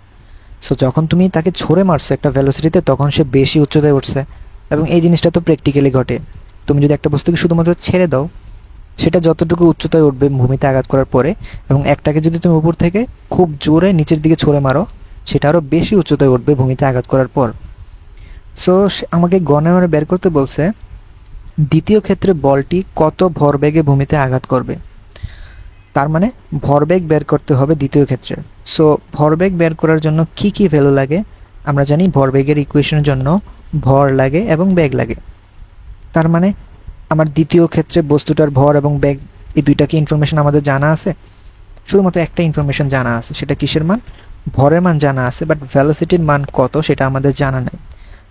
সো যখন তুমি তাকে ছড়ে মারছো একটা ভেলোসিটিতে, তখন সে বেশি উচ্চতায় উঠছে। এবং এই জিনিসটা তো প্র্যাকটিক্যালি ঘটে। তুমি যদি একটা বস্তুকে শুধুমাত্র ছেড়ে দাও, সেটা যতটুকু উচ্চতায় উঠবে ভূমিতে আঘাত করার পরে, এবং একটাকে যদি তুমি উপর থেকে খুব জোরে নিচের দিকে ছড়ে মারো, সেটা আরও বেশি উচ্চতায় উঠবে ভূমিতে আঘাত করার পর। সো আমাকে গণনা বের করতে বলছে দ্বিতীয় ক্ষেত্রে বলটি কত ভরবেগে ভূমিতে আঘাত করবে। তার মানে ভরবেগ বের করতে হবে দ্বিতীয় ক্ষেত্রে। সো ভরবেগ বের করার জন্য কি কি ভ্যালু লাগে? আমরা জানি ভরবেগের ইকুয়েশনের জন্য ভর লাগে এবং বেগ লাগে। তার মানে আমার দ্বিতীয় ক্ষেত্রে বস্তুটার ভর এবং বেগ, এই দুইটাকে ইনফরমেশন আমাদের জানা আছে। শুধুমাত্র একটা ইনফরমেশন জানা আছে, সেটা কিসের মান? ভরের মান জানা আছে, বাট ভেলোসিটির মান কত সেটা আমাদের জানা নাই।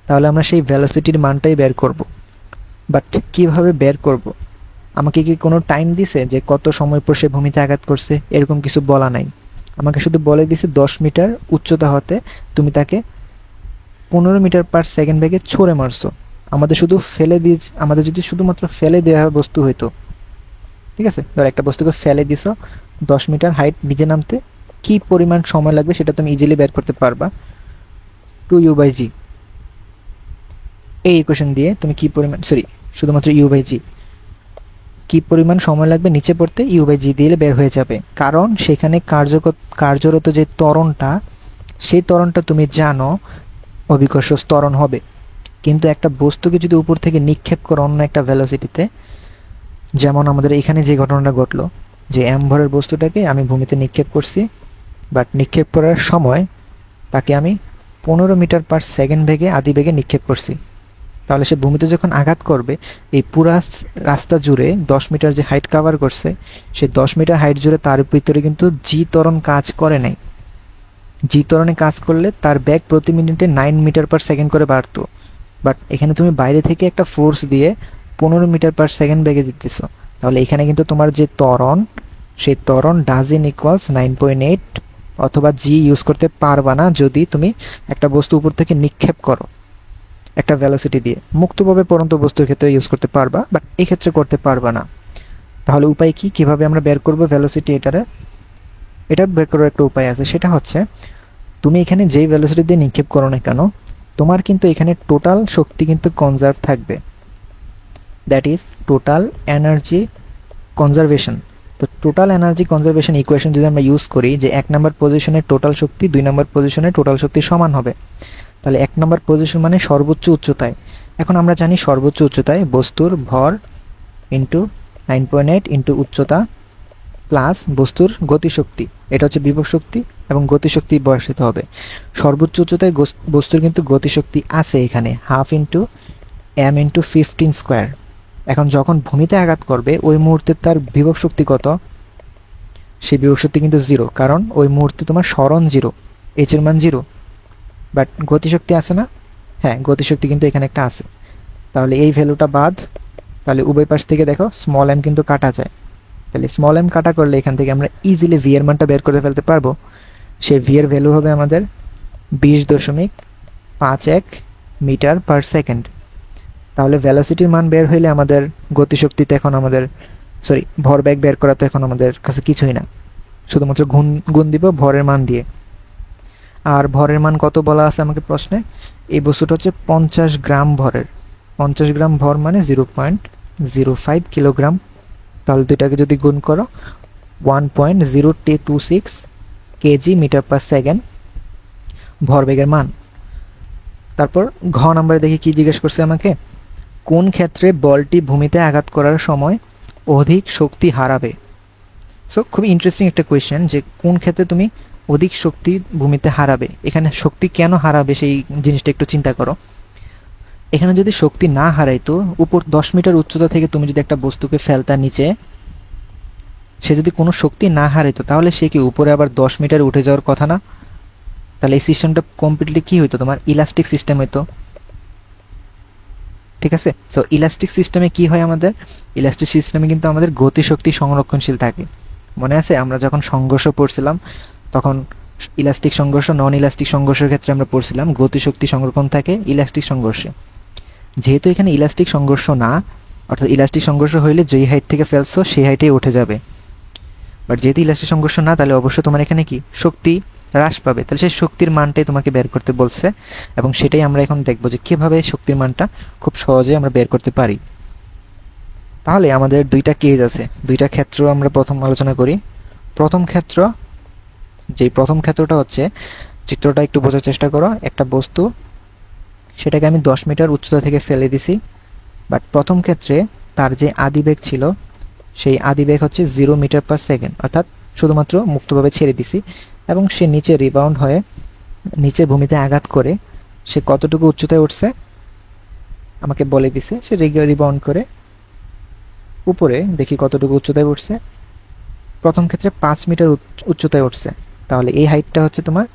তাহলে আমরা সেই ভেলোসিটির মানটাই বের করব। বাট কিভাবে বের করব? আমাকে কি কোনো টাইম দিছে যে কত সময় পর সে ভূমিতে আঘাত করছে? এরকম কিছু বলা নাই। আমাকে শুধু বলে দিছে 10 মিটার উচ্চতা হতে তুমি তাকে 15 মিটার পার সেকেন্ড বেগে ছড়ে মারছো। আমাদের যদি শুধুমাত্র ফেলে দেওয়া বস্তু হইতো, ঠিক আছে, ধর একটা বস্তুকে ফেলে দিছো 10 মিটার হাইট নিচে নামতে, কি পরিমাণ সময় লাগবে সেটা তুমি ইজিলি বের করতে পারবা। 2u/g, এই ইকুয়েশন দিয়ে তুমি শুধুমাত্র u/g কি পরিমাণ সময় লাগবে নিচে পড়তে, u/g দিলে বের হয়ে যাবে। কারণ সেখানে কার্যরত যে ত্বরণটা, সেই ত্বরণটা তুমি জানো অভিকর্ষ ত্বরণ হবে। কিন্তু একটা বস্তুকে যদি উপর থেকে নিক্ষেপ করো অন্য একটা ভেলোসিটিতে, যেমন আমাদের এখানে যে ঘটনাটা ঘটলো, যে m ভরের বস্তুটাকে আমি ভূমিতে নিক্ষেপ করছি, বাট নিক্ষেপ করার সময় তাকে আমি 15 মিটার পার সেকেন্ড বেগে আদি বেগে নিক্ষেপ করছি। তাহলে সে ভূমিতে যখন আঘাত করবে, এই পুরা রাস্তা জুড়ে 10 মিটার যে হাইট কাভার করছে, সেই 10 মিটার হাইট জুড়ে তার ভিতরে কিন্তু জি ত্বরণ কাজ করে নাই। জি ত্বরণে কাজ করলে তার বেগ প্রতি মিনিটে 9 মিটার পার সেকেন্ড করে বাড়তো। বাট এখানে তুমি বাইরে থেকে একটা ফোর্স দিয়ে 15 মিটার পার সেকেন্ড বেগে দিতেছো। তাহলে এখানে কিন্তু তোমার যে ত্বরণ, সেই ত্বরণ ডাজেন ইকুয়ালস 9.8 অথবা জি ইউজ করতে পারবা না যদি তুমি একটা বস্তু উপর থেকে নিক্ষেপ করো একটা ভেলোসিটি দিয়ে। মুক্তভাবে পড়ন্ত বস্তুর ক্ষেত্রে ইউজ করতে পারবা, বাট এই ক্ষেত্রে করতে পারবা না। তাহলে উপায় কি? কিভাবে আমরা বের করবো ভেলোসিটি? এটা বের করার একটা উপায় আছে, সেটা হচ্ছে তুমি এখানে যেই ভেলোসিটি দিয়ে নিক্ষেপ করো না কেন, তোমার কিন্তু এখানে টোটাল শক্তি কিন্তু কনজার্ভ থাকবে। That is total energy conservation. তো টোটাল এনার্জি কনজারভেশন ইকুয়েশন যদি আমরা ইউজ করি, যে 1 নম্বর পজিশনের টোটাল শক্তি 2 নম্বর পজিশনের টোটাল শক্তি সমান হবে, তাহলে 1 নম্বর পজিশন মানে সর্বোচ্চ উচ্চতায়। এখন আমরা জানি সর্বোচ্চ উচ্চতায় বস্তুর ভর ইন্টু 9.8 ইন্টু উচ্চতা প্লাস বস্তুর গতিশক্তি, এটা হচ্ছে বিভব শক্তি এবং গতিশক্তি বসাতে হবে। সর্বোচ্চ উচ্চতায় বস্তুর কিন্তু গতিশক্তি আছে এখানে 1/2 ইন্টু m ইন্টু 15 স্কোয়ার। এখন যখন ভূমিতে আঘাত করবে ওই মুহূর্তে তার বিভব শক্তি কত? সেই বিভব শক্তি কিন্তু 0, কারণ ওই মুহূর্তে তোমার সরণ 0, h এর মান 0। বাট গতিশক্তি আছে না? হ্যাঁ, গতিশক্তি কিন্তু এখানে একটা আছে। তাহলে এই ভ্যালুটা বাদ, তাহলে উভয় পাশ থেকে দেখো স্মল এম কিন্তু কাটা যায়, তাহলে স্মল এম কাটা করলে এখান থেকে আমরা ইজিলি ভি এর মানটা বের করে ফেলতে পারবো। সেই ভি এর ভ্যালু হবে আমাদের 20.51 মিটার পার সেকেন্ড। তাহলে ভেলোসিটির মান বের হইলে আমাদের গতিশক্তিতে এখন আমাদের ভরবেগ বের করা তো এখন আমাদের কাছে কিছুই না, শুধুমাত্র গুণ দিব ভরের মান দিয়ে। আর ভরের মান কত বলা আছে আমাকে প্রশ্নে, এই বস্তুটা হচ্ছে 50 গ্রাম ভরের, 50 গ্রাম ভর মানে 0.05 কিলোগ্রাম। তাহলে দুইটাকে যদি গুণ করো 1.0226 কেজি মিটার পার সেকেন্ড ভরবেগের মান। তারপর ঘ নাম্বারে দেখি কি জিজ্ঞেস করছে আমাকে, কোন ক্ষেত্রে বলটি ভূমিতে আঘাত করার সময় অধিক শক্তি হারাবে। সো খুবই ইন্টারেস্টিং একটা কোয়েশ্চেন, যে কোন ক্ষেত্রে তুমি অধিক শক্তি ভূমিতে হারাবে। এখানে শক্তি কেন হারাবে সেই জিনিসটা একটু চিন্তা করো। এখানে যদি শক্তি না হারাইতো, উপর 10 মিটার উচ্চতা থেকে তুমি যদি একটা বস্তুকে ফেলতা নিচে, সে যদি কোনো শক্তি না হারাইতো তাহলে সে কি উপরে আবার 10 মিটার উঠে যাওয়ার কথা না? তাহলে এই সিস্টেমটা কমপ্লিটলি কি হইতো, তোমার ইলাস্টিক সিস্টেম হইতো। ঠিক আছে, সো ইলাস্টিক সিস্টেমে কি হয়, আমাদের ইলাস্টিক সিস্টেমে কিন্তু আমাদের গতিশক্তি সংরক্ষণশীল থাকে। মনে আছে আমরা যখন সংঘর্ষ পড়ছিলাম তখন ইলাস্টিক সংঘর্ষ, নন ইলাস্টিক সংঘর্ষের ক্ষেত্রে আমরা পড়ছিলাম গতিশক্তি সংরক্ষণ থাকে ইলাস্টিক সংঘর্ষে। যেহেতু এখানে ইলাস্টিক সংঘর্ষ না, অর্থাৎ ইলাস্টিক সংঘর্ষ হইলে যেই হাইট থেকে ফেলছো সেই হাইটেই উঠে যাবে, বাট যেহেতু ইলাস্টিক সংঘর্ষ না, তাহলে অবশ্যই তোমার এখানে কি শক্তি হ্রাস পাবে। তাহলে সেই শক্তির মানটাই তোমাকে বের করতে বলছে, এবং সেটাই আমরা এখন দেখবো যে কীভাবে শক্তির মানটা খুব সহজে আমরা বের করতে পারি। তাহলে আমাদের দুইটা কেস আছে, দুইটা ক্ষেত্র আমরা প্রথম আলোচনা করি। প্রথম ক্ষেত্রটা হচ্ছে, চিত্রটা একটু বোঝার চেষ্টা করো। একটা বস্তু, সেটাকে আমি 10 মিটার উচ্চতা থেকে ফেলে দিছি, বাট প্রথম ক্ষেত্রে তার যে আদিবেগ ছিল সেই আদিবেগ হচ্ছে 0 মিটার পার সেকেন্ড, অর্থাৎ শুধুমাত্র মুক্তভাবে ছেড়ে দিছি, এবং সে নিচে রিবাউন্ড হয়ে নিচে ভূমিতে আঘাত করে সে কতটুকু উচ্চতায় উঠছে আমাকে বলে দিছে। সে রিবাউন্ড করে উপরে দেখি কতটুকু উচ্চতায় উঠছে। প্রথম ক্ষেত্রে 5 মিটার উচ্চতায় উঠছে, তাহলে এই হাইটটা হচ্ছে তোমার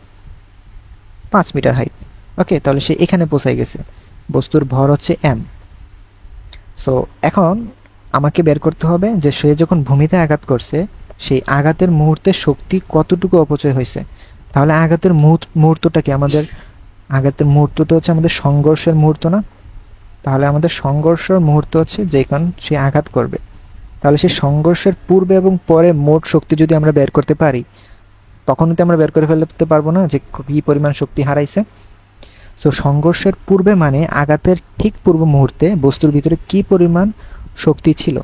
5 মিটার হাইট। ওকে, তাহলে সে এখানে পৌঁছায় গেছে, বস্তুর ভর হচ্ছে m। সো এখন আমাকে বের করতে হবে যে সে যখন ভূমিতে আঘাত করছে সেই আঘাতের মুহূর্তে শক্তি কতটুকু অপচয় হয়েছে। তাহলে আঘাতের মুহূর্তটা কি, আঘাতের মুহূর্তটা হচ্ছে আমাদের সংঘর্ষের মুহূর্ত না? তাহলে আমাদের সংঘর্ষের মুহূর্ত হচ্ছে যেখান সে আঘাত করবে। তাহলে সেই সংঘর্ষের পূর্বে এবং পরে মোট শক্তি যদি আমরা বের করতে পারি, তখনই তো আমরা বের করে ফেলতে পারবো না যে কী পরিমাণ শক্তি হারাইছে। সো সংঘর্ষের পূর্বে মানে আঘাতের ঠিক পূর্ব মুহূর্তে বস্তুর ভিতরে কী পরিমাণ শক্তি ছিল,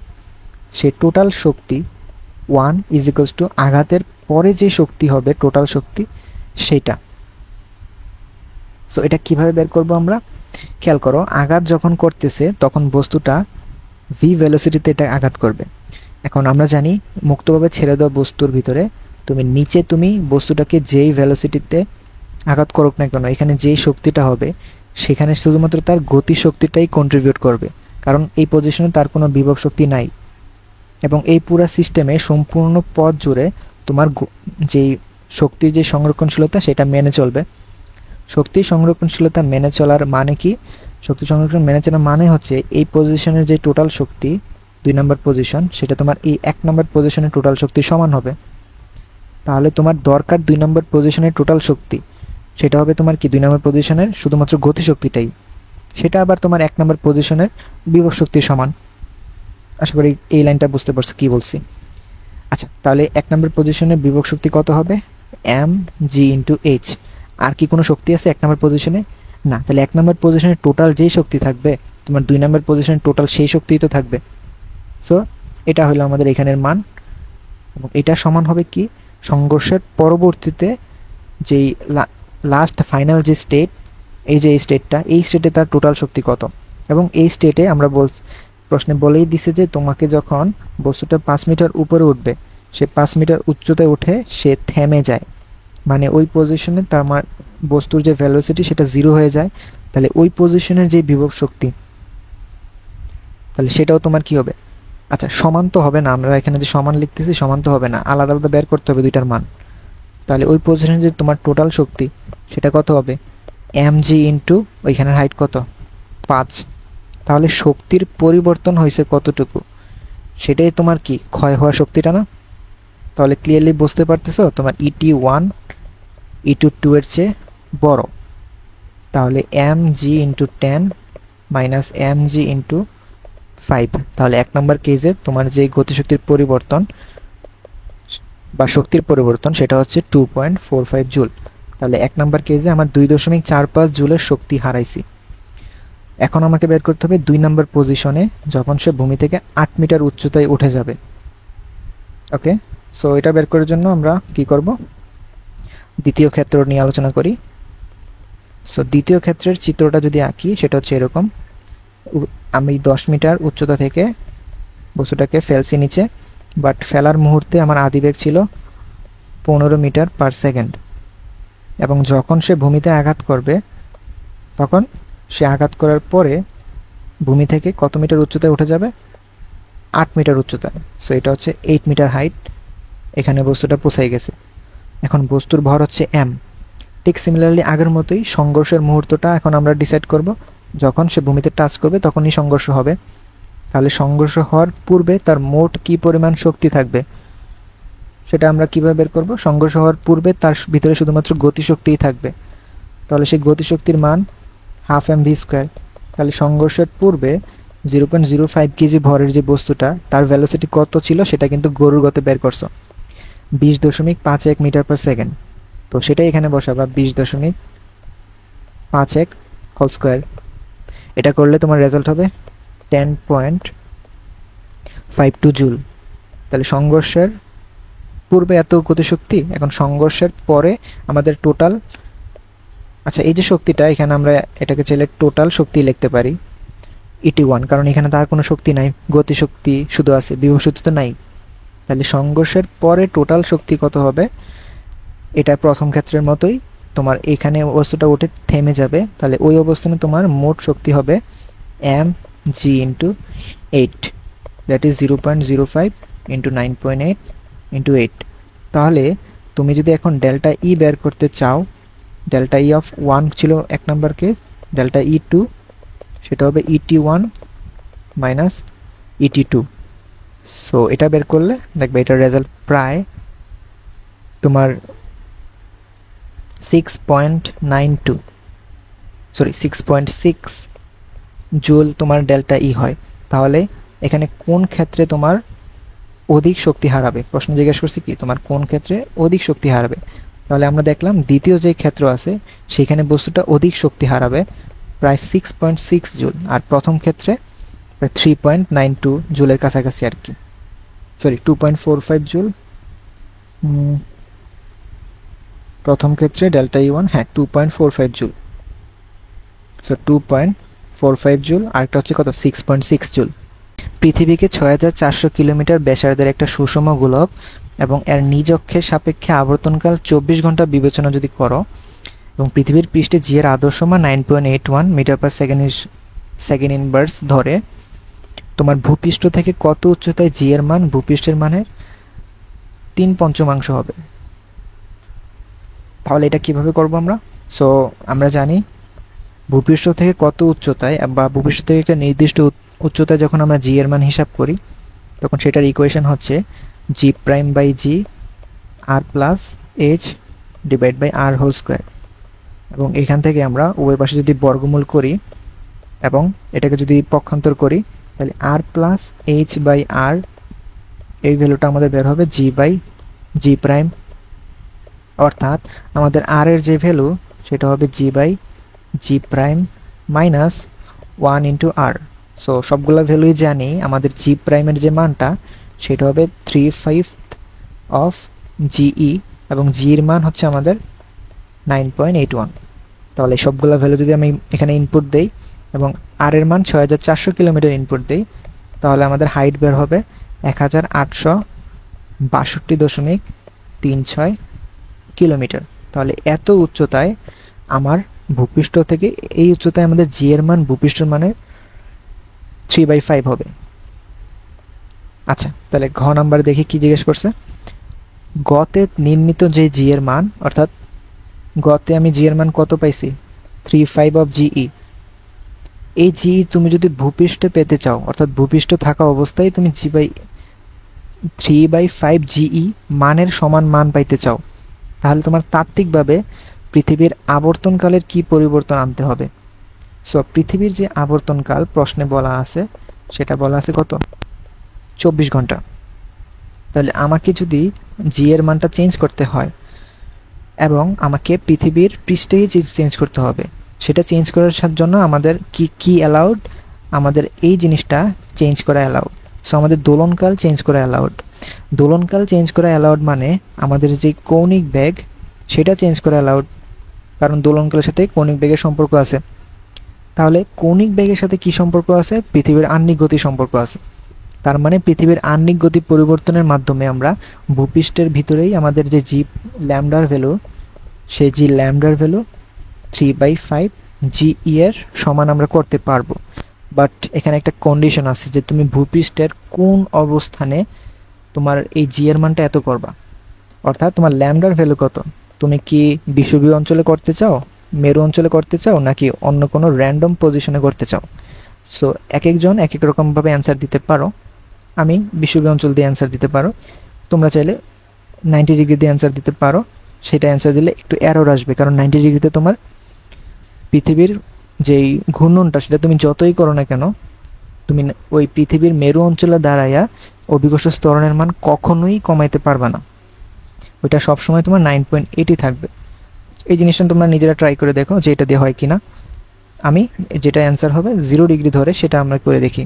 সে টোটাল শক্তি 1 ইজ ইকুয়ালস টু আঘাতের পরে যে শক্তি হবে টোটাল শক্তি সেটা। সো এটা কিভাবে বের করব আমরা, খেয়াল করো, আঘাত যখন করতেছে তখন বস্তুটা ভি ভেলোসিটিতে এটা আঘাত করবে। এখন আমরা জানি মুক্তভাবে ছেড়ে দেওয়া বস্তুর ভিতরে তুমি বস্তুটাকে যেই ভেলোসিটিতে আঘাত করুক না কেন, এখানে যেই শক্তিটা হবে সেখানে শুধুমাত্র তার গতি শক্তিটাই কন্ট্রিবিউট করবে, কারণ এই পজিশনে তার কোনো বিভব শক্তি নাই। এবং এই পুরো সিস্টেমে সম্পূর্ণ পথ জুড়ে তোমার যেই শক্তির যে সংরক্ষণশীলতা সেটা মেনে চলবে। শক্তি সংরক্ষণশীলতা মেনে চলার মানে কি, শক্তি সংরক্ষণ মেনে চলার মানে হচ্ছে এই পজিশনের যে টোটাল শক্তি 2 নম্বর পজিশন, সেটা তোমার এই 1 নম্বর পজিশনের টোটাল শক্তি সমান হবে। তাহলে তোমার দরকার 2 নম্বর পজিশনের টোটাল শক্তি, সেটা হবে তোমার কি 2 নম্বর পজিশনের শুধুমাত্র গতিশক্তিটাই, সেটা আবার তোমার 1 নম্বর পজিশনের বিভব শক্তির সমান। আশা করি এই লাইনটা বুঝতে পারছো কি বলছি। আচ্ছা, তাহলে 1 নম্বর পজিশনের বিভব শক্তি কত হবে, mg ইন্টু এইচ। আর কি কোনো শক্তি আছে 1 নম্বর পজিশনে? না। তাহলে 1 নম্বর পজিশনে টোটাল যেই শক্তি থাকবে তোমার 2 নম্বর পজিশনে টোটাল সেই শক্তিই তো থাকবে। সো এটা হলো আমাদের এখানের মান, এবং এটা সমান হবে কি, সংঘর্ষের পরবর্তীতে যেই লাস্ট ফাইনাল যে স্টেট, এই যে এই স্টেটে তার টোটাল শক্তি কত। এবং এই স্টেটে আমরা প্রশ্নে বলেই দিছে যে তোমাকে যখন বস্তুটা 5 মিটার উপরে উঠবে, সে 5 মিটার উচ্চতায় উঠে সে থেমে যায়, মানে ওই পজিশনে তার বস্তুর যে ভেলোসিটি সেটা 0 হয়ে যায়। তাহলে ওই পজিশনের যে বিভব শক্তি, তাহলে সেটাও তোমার কি হবে, আচ্ছা সমান তো হবে না, আমরা এখানে যে সমান লিখতেছি সমান তো হবে না, আলাদা আলাদা বের করতে হবে দুইটার মান। তাহলে ওই পজিশনে যে তোমার টোটাল শক্তি সেটা কত হবে, mg ইন্টু ওইখানের হাইট কত 5, তাহলে শক্তির পরিবর্তন হয়েছে কতটুকু, সেটাই তোমার কি ক্ষয় হওয়া শক্তিটা না? তাহলে ক্লিয়ারলি বুঝতে পারতেছো তোমার ET1 E2 এর চেয়ে বড়। তাহলে mg into 10 minus mg into 5। তাহলে 1 নম্বর কেসে তোমার যে গতিশক্তির পরিবর্তন বা শক্তির পরিবর্তন সেটা হচ্ছে 2.45 জুল। তাহলে 1 নম্বর কেসে আমার 2.45 জুলের শক্তি হারাইছি। এখন আমাকে বের করতে হবে 2 নম্বর পজিশনে যখন সে ভূমি থেকে 8 মিটার উচ্চতায় উঠে যাবে। ওকে, সো এটা বের করার জন্য আমরা কি করব, দ্বিতীয় ক্ষেত্র নিয়ে আলোচনা করি। সো দ্বিতীয় ক্ষেত্রের চিত্রটা যদি আঁকি সেটা হচ্ছে এরকম। আমি 10 মিটার উচ্চতা থেকে বস্তুটাকে ফেলছি নিচে, বাট ফেলার মুহূর্তে আমার আদিবেগ ছিল 15 মিটার পার সেকেন্ড, এবং যখন সে ভূমিতে আঘাত করবে তখন সে আঘাত করার পরে ভূমি থেকে কত মিটার উচ্চতায় উঠে যাবে, 8 মিটার উচ্চতায়। সো এটা হচ্ছে 8 মিটার হাইট, এখানে বস্তুটা পৌঁছাই গেছে। এখন বস্তুর ভর হচ্ছে m। ঠিক সিমিলারলি আগের মতোই সংঘর্ষের মুহূর্তটা এখন আমরা ডিসাইড করব, যখন সে ভূমিতে টাচ করবে তখনই সংঘর্ষ হবে। তাহলে সংঘর্ষ হওয়ার পূর্বে তার মোট কি পরিমাণ শক্তি থাকবে সেটা আমরা কিভাবে বের করব। সংঘর্ষ হওয়ার পূর্বে তার ভিতরে শুধুমাত্র গতিশক্তিই থাকবে, তাহলে সেই গতিশক্তির মান হাফ mv²। তাহলে সংঘর্ষের পূর্বে 0.05 কেজি ভরের যে বস্তুটা তার ভেলোসিটি কত ছিল সেটা কিন্তু গরুর গতে বের করছো, 20.51 মিটার পার সেকেন্ড। তো সেটাই এখানে বসাবা, 20.51 হোল স্কোয়ার। এটা করলে তোমার রেজাল্ট হবে 10.52 জুল। তাহলে সংঘর্ষের পূর্বে এত গতিশক্তি, এখন সংঘর্ষের পরে আমাদের টোটাল, আচ্ছা এই যে শক্তিটা এখানে আমরা এটাকে চাইলে টোটাল শক্তি লিখতে পারি ET1, কারণ এখানে তার কোনো শক্তি নাই, গতিশক্তি শুধু আছে, বিভব শক্তি তো নাই। তাহলে সংঘর্ষের পরে টোটাল শক্তি কত হবে, এটা প্রথম ক্ষেত্রের মতোই তোমার এখানে বস্তুটা উঠে থেমে যাবে, তাহলে ওই অবস্থানে তোমার মোট শক্তি হবে mg into 8, that is 0.05 into 9.8 into 8। তাহলে তুমি যদি এখন ডেল্টা ই বের করতে চাও, ডেল্টা ই অফ 1 ছিল 1 নম্বর কেস, ডেল্টা E2 সেটা হবে ET1 মাইনাস ET2। সো এটা বের করলে দেখবে এটার রেজাল্ট প্রায় তোমার 6.6 জুল তোমার ডেল্টা ই হয়। তাহলে এখানে কোন ক্ষেত্রে তোমার অধিক শক্তি হারাবে, প্রশ্ন জিজ্ঞেস করছি কি তোমার কোন ক্ষেত্রে অধিক শক্তি হারাবে। তাহলে আমরা দেখলাম দ্বিতীয় যে ক্ষেত্র আছে সেখানে বস্তুটা অধিক শক্তি হারাবে প্রায় 6.6 জুল, আর প্রথম ক্ষেত্রে প্রায় 3.92 জুলের কাছাকাছি আর কি, সরি 2.45 জুল। প্রথম ক্ষেত্রে ডেল্টা E1 হ্যাঁ 2.45 জুল, সো 2.45 জুল, আরেকটা হচ্ছে কত 6.6 জুল। পৃথিবীকে 6400 কিলোমিটার ব্যাসার্ধের একটা সুষম গোলক এবং এর নিজ অক্ষের সাপেক্ষে আবর্তনকাল 24 ঘন্টা বিবেচনা যদি করো, এবং পৃথিবীর পৃষ্ঠে জি এর আদর্শ মান 9.81 মিটার পার সেকেন্ড ইনভার্স ধরে, তোমার ভূপৃষ্ঠ থেকে কত উচ্চতায় জি এর মান ভূপৃষ্ঠের মানের 3/5 হবে। তাহলে এটা কিভাবে করব আমরা? সো আমরা জানি ভূপৃষ্ঠ থেকে কত উচ্চতায় বা ভূপৃষ্ঠ থেকে একটা নির্দিষ্ট উচ্চতায় যখন আমরা জি এর মান হিসাব করি তখন সেটার ইকুয়েশন হচ্ছে G prime by G R plus H divide by R whole square. এবং এখান থেকে আমরা উভয় পাশে যদি বর্গমূল করি এবং এটাকে যদি পক্ষান্তর করি তাহলে আর প্লাস এইচ বাই আর, এই ভ্যালুটা আমাদের বের হবে জি বাই জি প্রাইম, অর্থাৎ আমাদের আর এর যে ভ্যালু সেটা হবে G by G prime minus 1 into R. So সবগুলো ভ্যালুই জানি, আমাদের জি প্রাইমের যে মানটা সেটা হবে 3/5 অফ জিই, এবং জির মান হচ্ছে আমাদের 9.81। তাহলে সবগুলো ভ্যালু যদি আমি এখানে ইনপুট দেই এবং আর এর মান 6400 কিলোমিটার ইনপুট দেই, তাহলে আমাদের হাইট বের হবে 1862.36 কিলোমিটার। তাহলে এত উচ্চতায় আমার ভূপৃষ্ঠ থেকে, এই উচ্চতায় আমাদের জি এর মান ভূপৃষ্ঠের মানের 3/5 হবে। আচ্ছা, তাহলে ঘ নাম্বার দেখি কি জিজ্ঞেস করছে। গতে নির্ণীত যে জি এর মান, অর্থাৎ গতে আমি জি এর মান কত পাইছি 3/5 অফ জিই, এই জি তুমি যদি ভূপৃষ্ঠে পেতে চাও, অর্থাৎ ভূপৃষ্ঠ থাকা অবস্থায় তুমি G/3/5 জিই মানের সমান মান পাইতে চাও, তাহলে তোমার তাত্ত্বিকভাবে পৃথিবীর আবর্তনকালের কি পরিবর্তন আনতে হবে। সো পৃথিবীর যে আবর্তনকাল প্রশ্নে বলা আছে, সেটা বলা আছে কত? 24 ঘন্টা। তাহলে আমাকে যদি জি এর মানটা চেঞ্জ করতে হয় এবং আমাকে পৃথিবীর পৃষ্ঠেই চেঞ্জ করতে হবে, সেটা চেঞ্জ করার জন্য আমাদের কি কি অ্যালাউড, আমাদের এই জিনিসটা চেঞ্জ করা অ্যালাউড। সো আমাদের দোলনকাল চেঞ্জ করা অ্যালাউড। দোলনকাল চেঞ্জ করা অ্যালাউড মানে আমাদের যে কৌণিক বেগ সেটা চেঞ্জ করা অ্যালাউড, কারণ দোলনকালের সাথে কৌণিক বেগের সম্পর্ক আছে। তাহলে কৌণিক বেগের সাথে কি সম্পর্ক আছে? পৃথিবীর আহ্নিক গতি সম্পর্ক আছে। তার মানে পৃথিবীর আহ্নিক গতি পরিবর্তনের মাধ্যমে আমরা ভূপৃষ্ঠের ভিতরেই আমাদের যে জি ল্যামডার ভ্যালু, সেই জি ল্যামডার ভ্যালু 3/5 জিই এর সমান আমরা করতে পারবো। বাট এখানে একটা কন্ডিশন আছে যে তুমি ভূপৃষ্ঠের কোন অবস্থানে তোমার এই জি এর মানটা এত করবা, অর্থাৎ তোমার ল্যামডার ভ্যালু কত, তুমি কি বিষুবীয় অঞ্চলে করতে চাও, মেরু অঞ্চলে করতে চাও, নাকি অন্য কোনো র্যান্ডম পজিশনে করতে চাও। সো এক একজন এক এক রকমভাবে অ্যান্সার দিতে পারো। আমি বিষুবীয় অঞ্চল দিয়ে অ্যান্সার দিতে পারো, তোমরা চাইলে 90 ডিগ্রি দিয়ে অ্যান্সার দিতে পারো। সেটা অ্যান্সার দিলে একটু এরর আসবে, কারণ 90 ডিগ্রিতে তোমার পৃথিবীর যেই ঘূর্ণনটা সেটা তুমি যতই করো না কেন, তুমি ওই পৃথিবীর মেরু অঞ্চলে দাঁড়াইয়া অভিকর্ষ ত্বরণের মান কখনোই কমাইতে পারবে না, ওইটা সবসময় তোমার 9.8ই থাকবে। এই জিনিসটা তোমরা নিজেরা ট্রাই করে দেখো যে এটা দিয়ে হয় কিনা। আমি যেটা অ্যান্সার হবে 0 ডিগ্রি ধরে সেটা আমরা করে দেখি।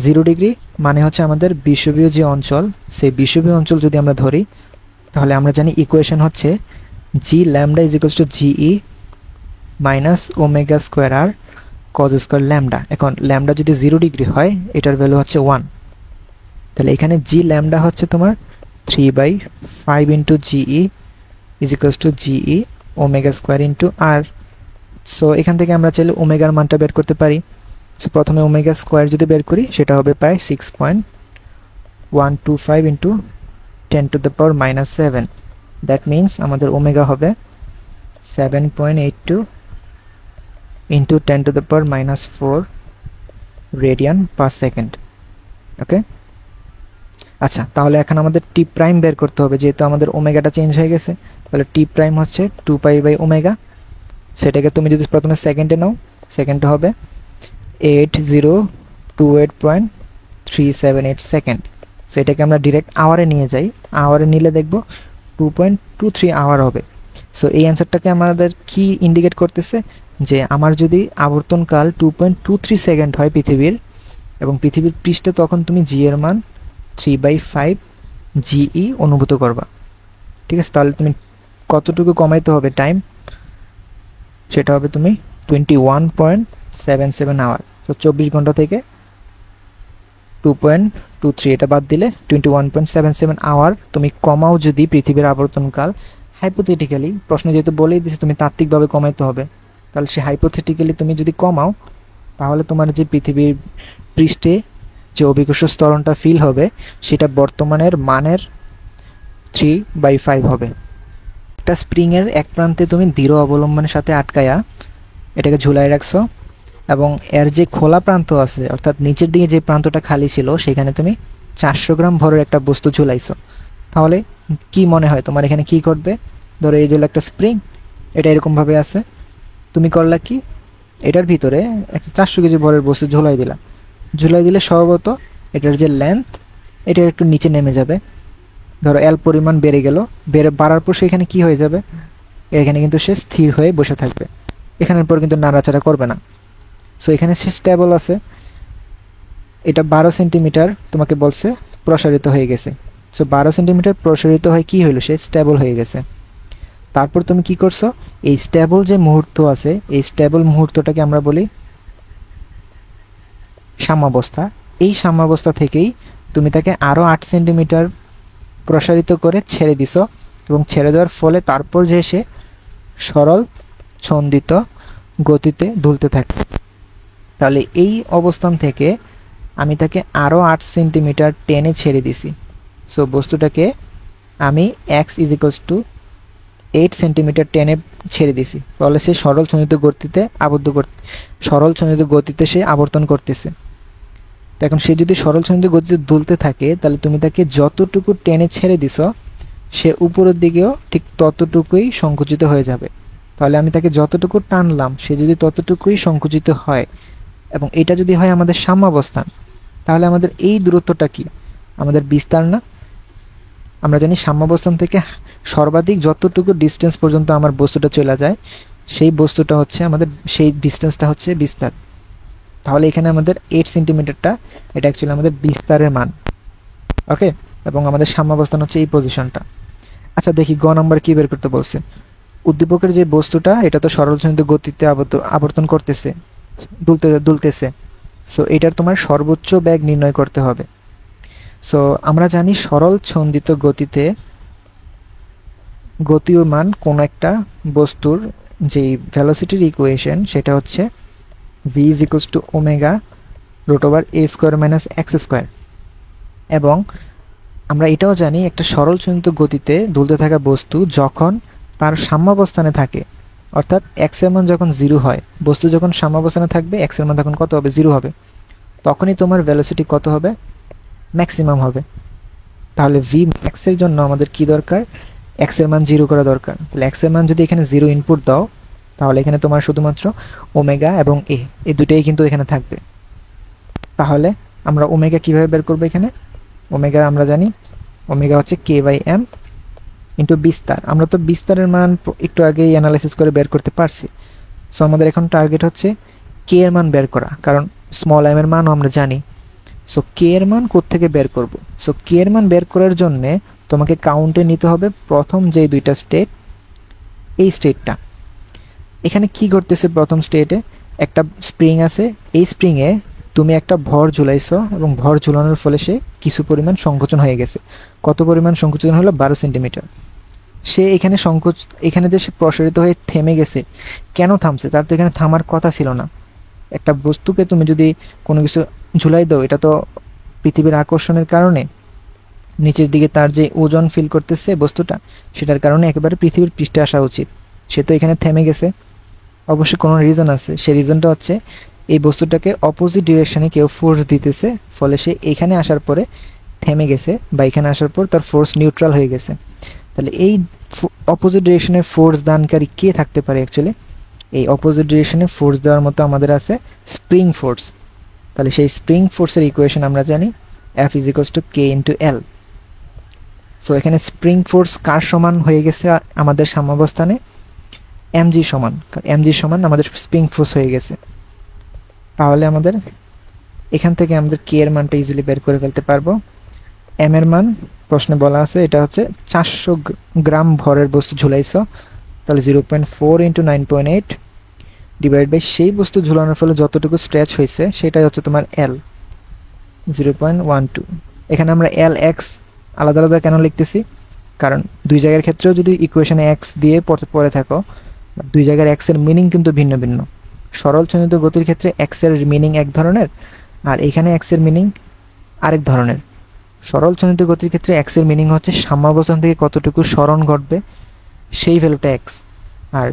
0 ডিগ্রি মানে হচ্ছে আমাদের বিষুবীয় যে অঞ্চল, সেই বিষুবীয় অঞ্চল যদি আমরা ধরি, তাহলে আমরা জানি ইকুয়েশন হচ্ছে g lambda is equals to g e minus omega square R cos square lambda. এখন ল্যামডা যদি 0 ডিগ্রি হয়, এটার ভ্যালু হচ্ছে 1। তাহলে এখানে জি ল্যামডা হচ্ছে তোমার 3/5 into g e is equals to g e omega square into R. So এখান থেকে আমরা চাইলে ওমেগার মানটা বের করতে পারি। সো প্রথমে ওমেগা স্কোয়ার যদি বের করি, সেটা হবে প্রায় 6.125 ইন্টু 10⁻⁻7। দ্যাট মিনস আমাদের ওমেগা হবে 7.82 ইন্টু 10⁻⁻4 রেডিয়ান পার সেকেন্ড। ওকে, আচ্ছা, তাহলে এখন আমাদের টি প্রাইম বের করতে হবে, যেহেতু আমাদের ওমেগাটা চেঞ্জ হয়ে গেছে। তাহলে টি প্রাইম হচ্ছে 2π/ওমেগা। সেটাকে তুমি যদি প্রথমে সেকেন্ডে নাও, সেকেন্ডে হবে 8028.378 সেকেন্ড। সো এটাকে আমরা ডিরেক্ট আওয়ারে নিয়ে যাই, আওয়ারে নিলে দেখব 2.23 আওয়ার হবে। সো এই অ্যান্সারটাকে আমাদের কি ইন্ডিকেট করতেছে, যে আমার যদি আবর্তনকাল 2.23 সেকেন্ড হয় পৃথিবীর, এবং পৃথিবীর পৃষ্ঠে, তখন তুমি জি এর মান 3/5 জিই অনুভূত করবা। ঠিক আছে, তাহলে তুমি কতটুকু কমাইতে হবে টাইম, সেটা হবে তুমি 21.77 আওয়ার। তো 24 ঘন্টা থেকে 2.23 এটা বাদ দিলে 21.77 আওয়ার তুমি কমাও যদি পৃথিবীর আবর্তনকাল। হাইপোথেটিক্যালি প্রশ্ন যেহেতু বলেই দিচ্ছে তুমি তাত্ত্বিকভাবে কমাইতে হবে, তাহলে সে হাইপোথেটিক্যালি তুমি যদি কমাও, তাহলে তোমার যে পৃথিবীর পৃষ্ঠে যে অভিকর্ষ ত্বরণটা ফিল হবে, সেটা বর্তমানের মানের 3/5 হবে। একটা স্প্রিংয়ের এক প্রান্তে তুমি দৃঢ় অবলম্বনের সাথে আটকায়া এটাকে ঝুলাই রাখছো, এবং এর যে খোলা প্রান্ত আছে, অর্থাৎ নিচের দিকে যে প্রান্তটা খালি ছিল, সেখানে তুমি 400 গ্রাম ভরের একটা বস্তু ঝুলাইছো। তাহলে কি মনে হয় তোমার এখানে কি ঘটবে? ধরো এই হলো একটা স্প্রিং, এটা এরকমভাবে আছে, তুমি করলা কি, এটার ভিতরে একটা 400 কেজি ভরের বস্তু ঝুলাই দিলা। ঝুলাই দিলে স্বভাবত এটার যে লেন্থ, এটা একটু নিচে নেমে যাবে। ধরো এল পরিমাণ বেড়ে গেল, বাড়ার পর সেখানে কি হয়ে যাবে, এখানে কিন্তু সে স্থির হয়ে বসে থাকবে, এখানের পর কিন্তু নাড়াচাড়া করবে না। সো এখানে সে স্টেবল আছে। এটা 12 সেন্টিমিটার তোমাকে বলছে প্রসারিত হয়ে গেছে। সো 12 সেন্টিমিটার প্রসারিত হয়ে কি হইলো, সে স্টেবল হয়ে গেছে। তারপর তুমি কি করছো, এই স্টেবল যে মুহূর্ত আছে, এই স্টেবল মুহূর্তটাকে আমরা বলি সাম্যাবস্থা। এই সাম্যাবস্থা থেকেই তুমি তাকে আরও 8 সেন্টিমিটার প্রসারিত করে ছেড়ে দিছো, এবং ছেড়ে দেওয়ার ফলে তারপর যে সে সরল ছন্দিত গতিতে দুলতে থাকে। তাহলে এই অবস্থান থেকে আমি তাকে আরও 8 সেন্টিমিটার টেনে ছেড়ে দিছি। সো বস্তুটাকে আমি x is equals two 8 centimetre টেনে ছেড়ে দিছি, তাহলে সে সরল চলনিত গতিতে সে আবর্তন করতেছে। তো এখন সে যদি সরল চলনিত গতিতে দুলতে থাকে, তাহলে তুমি তাকে যতটুকু টেনে ছেড়ে দিছ সে উপরের দিকেও ঠিক ততটুকুই সংকুচিত হয়ে যাবে। তাহলে আমি তাকে যতটুকু টানলাম সে যদি ততটুকুই সংকুচিত হয়, এবং এটা যদি হয় আমাদের সাম্যাবস্থান, তাহলে আমাদের এই দূরত্বটা কি? আমাদের বিস্তার না? আমরা জানি সাম্যাবস্থান থেকে সর্বাধিক যতটুকু ডিস্টেন্স পর্যন্ত আমার বস্তুটা চলে যায় সেই বস্তুটা হচ্ছে আমাদের, সেই ডিস্টেন্সটা হচ্ছে বিস্তার। তাহলে এখানে আমাদের 8 সেন্টিমিটারটা এটা অ্যাকচুয়ালি আমাদের বিস্তারের মান। ওকে, এবং আমাদের সাম্যাবস্থান হচ্ছে এই পজিশনটা। আচ্ছা দেখি গ নাম্বার কি বের করতে বলছে। উদ্দীপকের যে বস্তুটা এটা তো সরল চলনিত গতিতে আবর্তন করতেছে, দুলতেছে। সো এটার তোমার সর্বোচ্চ বেগ নির্ণয় করতে হবে। সো আমরা জানি সরল ছন্দিত গতিতে গতিমান কোন একটা বস্তুর যে ভেলোসিটির ইকুয়েশন সেটা হচ্ছে v is equals to omega root over a square minus x square. এবং আমরা এটাও জানি একটা সরল চলনিত গতিতে দুলতে থাকা বস্তু যখন তার সাম্যাবস্থানে থাকে, অর্থাৎ এক্স এর মান যখন 0 হয়, বস্তু যখন সাম্যাবস্থানে থাকবে এক্স এর মান তখন কত হবে? 0 হবে। তখনই তোমার ভেলোসিটি কত হবে? ম্যাক্সিমাম হবে। তাহলে ভি ম্যাক্সের জন্য আমাদের কি দরকার? এক্স এর মান 0 করা দরকার। তাহলে এক্স এর মান যদি এখানে 0 ইনপুট দাও, তাহলে এখানে তোমার শুধুমাত্র ওমেগা এবং এ, এই দুটোই কিন্তু এখানে থাকবে। তাহলে আমরা ওমেগা কিভাবে বের করবো? এখানে ওমেগা আমরা জানি ওমেগা হচ্ছে কে বাই এম ইন্টু বিস্তার। আমরা তো বিস্তারের মান একটু আগেই অ্যানালাইসিস করে বের করতে পারছি। সো আমাদের এখন টার্গেট হচ্ছে কে এর মান বের করা, কারণ স্মল এম এর মানও আমরা জানি। সো কে এর মান কোত্থেকে বের করব? সো কে এর মান বের করার জন্যে তোমাকে কাউন্টে নিতে হবে প্রথম যে দুইটা স্টেট, এই স্টেটটা। এখানে কি ঘটতেছে? প্রথম স্টেটে একটা স্প্রিং আছে, এই স্প্রিংয়ে তুমি একটা ভর ঝুলাইছো এবং ভর ঝুলানোর ফলে সে কিছু পরিমাণ সংকোচন হয়ে গেছে। কত পরিমাণ সংকোচন হলো? 12 সেন্টিমিটার। সে এখানে এখানে যে সে প্রসারিত হয়ে থেমে গেছে, কেন থামছে? তার তো এখানে থামার কথা ছিল না। একটা বস্তুকে তুমি যদি কোনো কিছু ঝুলাই দাও, এটা তো পৃথিবীর আকর্ষণের কারণে নিচের দিকে তার যে ওজন ফিল করতেছে বস্তুটা, সেটার কারণে একেবারে পৃথিবীর পৃষ্ঠে আসা উচিত। সে তো এখানে থেমে গেছে, অবশ্যই কোনো রিজন আছে। সেই রিজনটা হচ্ছে এই বস্তুটাকে অপোজিট ডিরেকশনে কেউ ফোর্স দিতেছে, ফলে সে এখানে আসার পরে থেমে গেছে, বা এখানে আসার পর তার ফোর্স নিউট্রাল হয়ে গেছে। তাহলে এই অপোজিট ডিরেকশনে ফোর্স দানকারী কে থাকতে পারে? অ্যাকচুয়ালি এই অপোজিট ডিরেকশনে ফোর্স দেওয়ার মতো আমাদের আছে স্প্রিং ফোর্স। তাহলে সেই স্প্রিং ফোর্সের ইকুয়েশন আমরা জানি F is equals two K into L. So এখানে স্প্রিং ফোর্স কার সমান হয়ে গেছে আমাদের সাম্যাবস্থানে? এমজি সমান। এমজি সমান আমাদের স্প্রিং ফোর্স হয়ে গেছে। তাহলে আমাদের এখান থেকে আমাদের কে এর মানটা ইজিলি বের করে ফেলতে পারবো। এম এর মান প্রশ্নে বলা আছে এটা হচ্ছে 400 গ্রাম ভরের বস্তু ঝুলাইছো, তাহলে 0.4 ইন্টু 9.8 ডিভাইড বাই সেই বস্তু ঝুলানোর ফলে যতটুকু স্ট্রেচ হয়েছে সেটাই হচ্ছে তোমার এল 0.12। এখানে আমরা এল এক্স আলাদা আলাদা কেন লিখতেছি? কারণ দুই জায়গার ক্ষেত্রেও যদি ইকুয়েশনে এক্স দিয়ে পড়ে থাকো, দুই জায়গার এক্স এর মিনিং কিন্তু ভিন্ন ভিন্ন। সরল চলনিত গতির ক্ষেত্রে এক্স এর মিনিং এক ধরনের, আর এখানে এক্স এর মিনিং আরেক ধরনের। সরল চলনিত গতির ক্ষেত্রে এক্স এর মিনিং হচ্ছে সাম্যাবস্থান থেকে কতটুকু সরণ ঘটবে সেই ভ্যালুটা এক্স, আর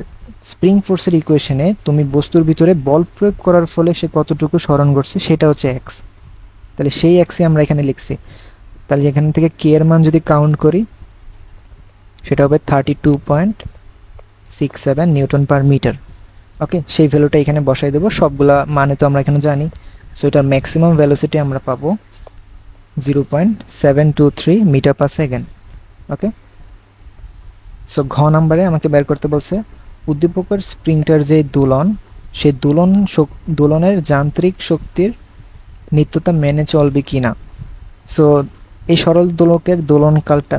স্প্রিং ফোর্সের ইকুয়েশনে তুমি বস্তুর ভিতরে বল প্রয়োগ করার ফলে সে কতটুকু সরণ ঘটছে সেটা হচ্ছে এক্স। তাহলে সেই এক্সই আমরা এখানে লিখছি। তাহলে এখান থেকে কে এর মান যদি কাউন্ট করি সেটা হবে 32.67 নিউটন পার মিটার। ওকে, সেই ভ্যালুটা এখানে বসাই দেবো। সবগুলা মানে তো আমরা এখানে জানি। সো এটার ম্যাক্সিমাম ভ্যালোসিটি আমরা পাবো 0.723 metre per second. Okay, so ঘ নাম্বারে আমাকে বের করতে বলছে উদ্দীপকের স্প্রিংটার যে দোলন, সেই দোলনের যান্ত্রিক শক্তির নিত্যতা মেনে চলবে কি না। সো এই সরল দোলকের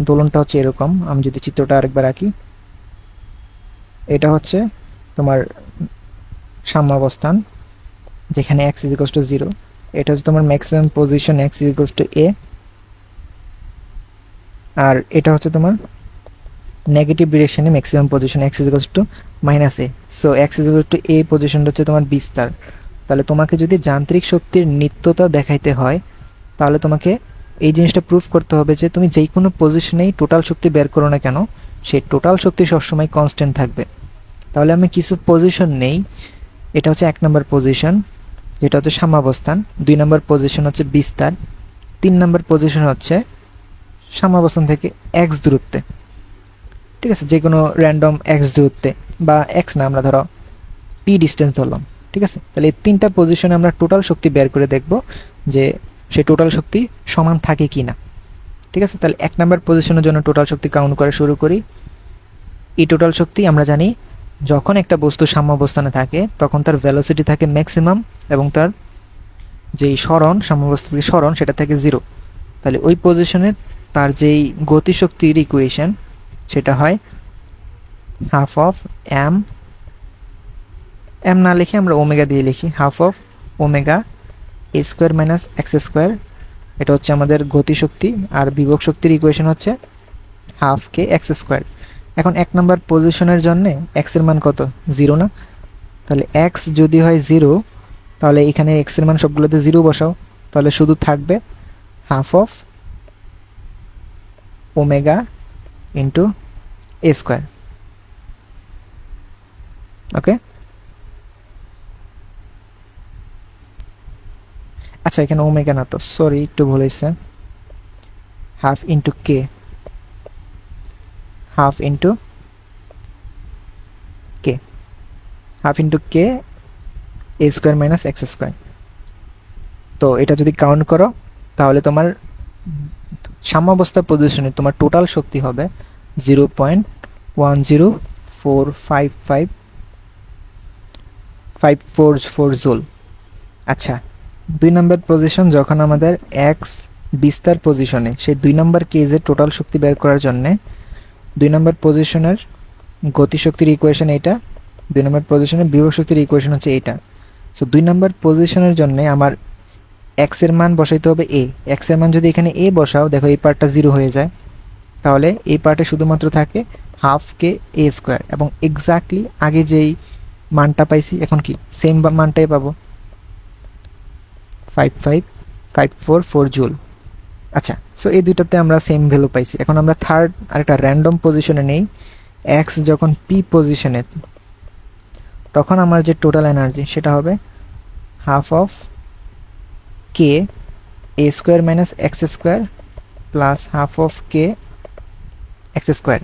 দোলনটা হচ্ছে এরকম। আমি যদি চিত্রটা আরেকবার আঁকি, এটা হচ্ছে তোমার সাম্যাবস্থান যেখানে x ইজ ইকুয়ালস টু 0। এটা হচ্ছে তোমার maximum position x is equals to a, আর এটা হচ্ছে তোমার নেগেটিভ ডিরেকশনে maximum position x is equals to minus a। So x is equals to a পজিশনটা হচ্ছে তোমার বিস্তার। তাহলে তোমাকে যদি যান্ত্রিক শক্তির নিত্যতা দেখাইতে হয়, তাহলে তোমাকে এই জিনিসটা প্রুফ করতে হবে যে তুমি যেই কোনো পজিশনেই টোটাল শক্তি বের করো না কেন, সেই টোটাল শক্তি সবসময় কনস্ট্যান্ট থাকবে। তাহলে আমি কিছু পজিশন নেই। এটা হচ্ছে 1 নম্বর পজিশন, যেটা হচ্ছে সাম্যাবস্থান। 2 নম্বর পজিশন হচ্ছে বিস্তার। 3 নম্বর পজিশন হচ্ছে সাম্যাবস্থান থেকে এক্স দূরত্বে, ঠিক আছে, যে কোনো র্যান্ডম এক্স দূরত্বে, বা এক্স না, আমরা ধরো পি ডিস্টেন্স ধরলাম, ঠিক আছে। তাহলে এই 3টা পজিশনে আমরা টোটাল শক্তি বের করে দেখব যে সেই টোটাল শক্তি সমান থাকে কি না, ঠিক আছে। তাহলে 1 নম্বর পজিশনের জন্য টোটাল শক্তি কাউন্ট করে শুরু করি। এই টোটাল শক্তি আমরা জানি যখন একটা বস্তু সাম্যাবস্থানে থাকে তখন তার ভেলোসিটি থাকে ম্যাক্সিমাম এবং তার যেই সরণ, সাম্যাবস্থার সরণ, সেটা থাকে 0। তাহলে ওই পজিশনে তার যেই গতিশক্তির ইকুয়েশন সেটা হয় হাফ অফ এম, এম না লিখে আমরা ওমেগা দিয়ে লিখি, half of omega A square minus x square. এটা হচ্ছে আমাদের গতিশক্তি, আর বিভব শক্তির ইকুয়েশন হচ্ছে হাফ কে এক্স স্কোয়ার। এখন 1 নম্বর পজিশনের জন্য এক্সের মান কত? 0 না? তাহলে এক্স যদি হয় 0, তাহলে এখানে এক্সের মান সবগুলোতে 0 বসাও, তাহলে শুধু থাকবে half of omega into A square. Okay, আচ্ছা এখানে ওমেগা না তো, সরি একটু ভুল হয়েছে, half into K, half into K, half into K A square minus x square. তো এটা যদি কাউন্ট করো তাহলে তোমার সাম্যাবস্থা পজিশনে তোমার টোটাল শক্তি হবে 0.1045544 জুল। আচ্ছা, 2 নম্বর পজিশন যখন আমাদের এক্স বিস্তার পজিশনে, সেই 2 নম্বর কেজের টোটাল শক্তি বের করার জন্যে 2 নম্বর পজিশনের গতিশক্তির ইকুয়েশন এইটা, 2 নম্বর পজিশনের বিভব শক্তির ইকুয়েশন হচ্ছে এইটা। সো 2 নম্বর পজিশনের জন্য আমার এক্সের মান বসাইতে হবে এ। এক্সের মান যদি এখানে এ বসাও, দেখো এই পার্টটা 0 হয়ে যায়, তাহলে এই পার্টে শুধুমাত্র থাকে হাফ কে এ স্কোয়ার, এবং এক্স্যাক্টলি আগে যেই মানটা পাইছি এখন কি সেম মানটাই পাবো, 55544 জুল। আচ্ছা, সো এই দুইটাতে আমরা সেম ভ্যালু পাইছি। এখন আমরা থার্ড আরেকটা র্যান্ডম পজিশনে নেই। এক্স যখন পি পজিশনে, তখন আমার যে টোটাল এনার্জি সেটা হবে half of K A square minus x square plus half of K x square.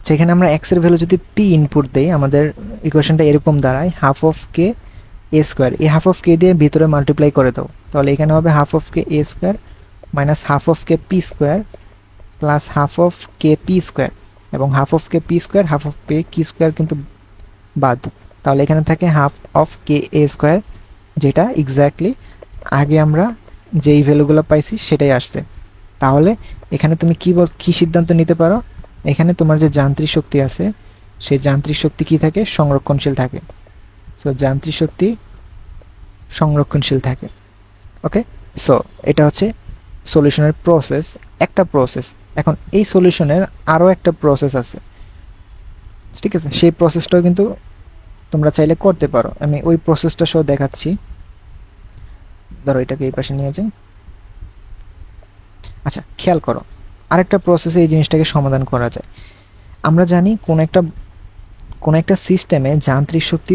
সেখানে আমরা এক্সের ভ্যালু যদি পি ইনপুট দেই, আমাদের ইকুয়েশনটা এরকম দাঁড়ায় half of K A square, এই হাফ অফ কে দিয়ে ভিতরে মাল্টিপ্লাই করে দাও, তাহলে এখানে হবে half of K A square minus half of K P square plus half of K P square, এবং half of K P square half of K কি স্কোয়ার কিন্তু বাদ, তাহলে এখানে থাকে half of K A square, যেটা exactly আগে আমরা যেই ভ্যালুগুলো পাইছি সেটাই আসছে। তাহলে এখানে তুমি কি সিদ্ধান্ত নিতে পারো, এখানে তোমার যে যান্ত্রিক শক্তি আছে সেই যান্ত্রিক শক্তি কি থাকে, সংরক্ষণশীল থাকে। সো যান্ত্রিক শক্তি সংরক্ষণশীল থাকে। ওকে, সো এটা হচ্ছে সলিউশনের প্রসেস, একটা প্রসেস। এখন এই সলিউশনের আরও একটা প্রসেস আছে, ঠিক আছে, সেই প্রসেসটাও কিন্তু তোমরা চাইলে করতে পারো। আমি ওই প্রসেসটা সহ দেখাচ্ছি। ধরো এটাকে এই পাশে নিয়ে যাই। আচ্ছা, খেয়াল করো, আরেকটা প্রসেসে এই জিনিসটাকে সমাধান করা যায়। আমরা জানি কোন একটা সিস্টেমে যান্ত্রিক শক্তি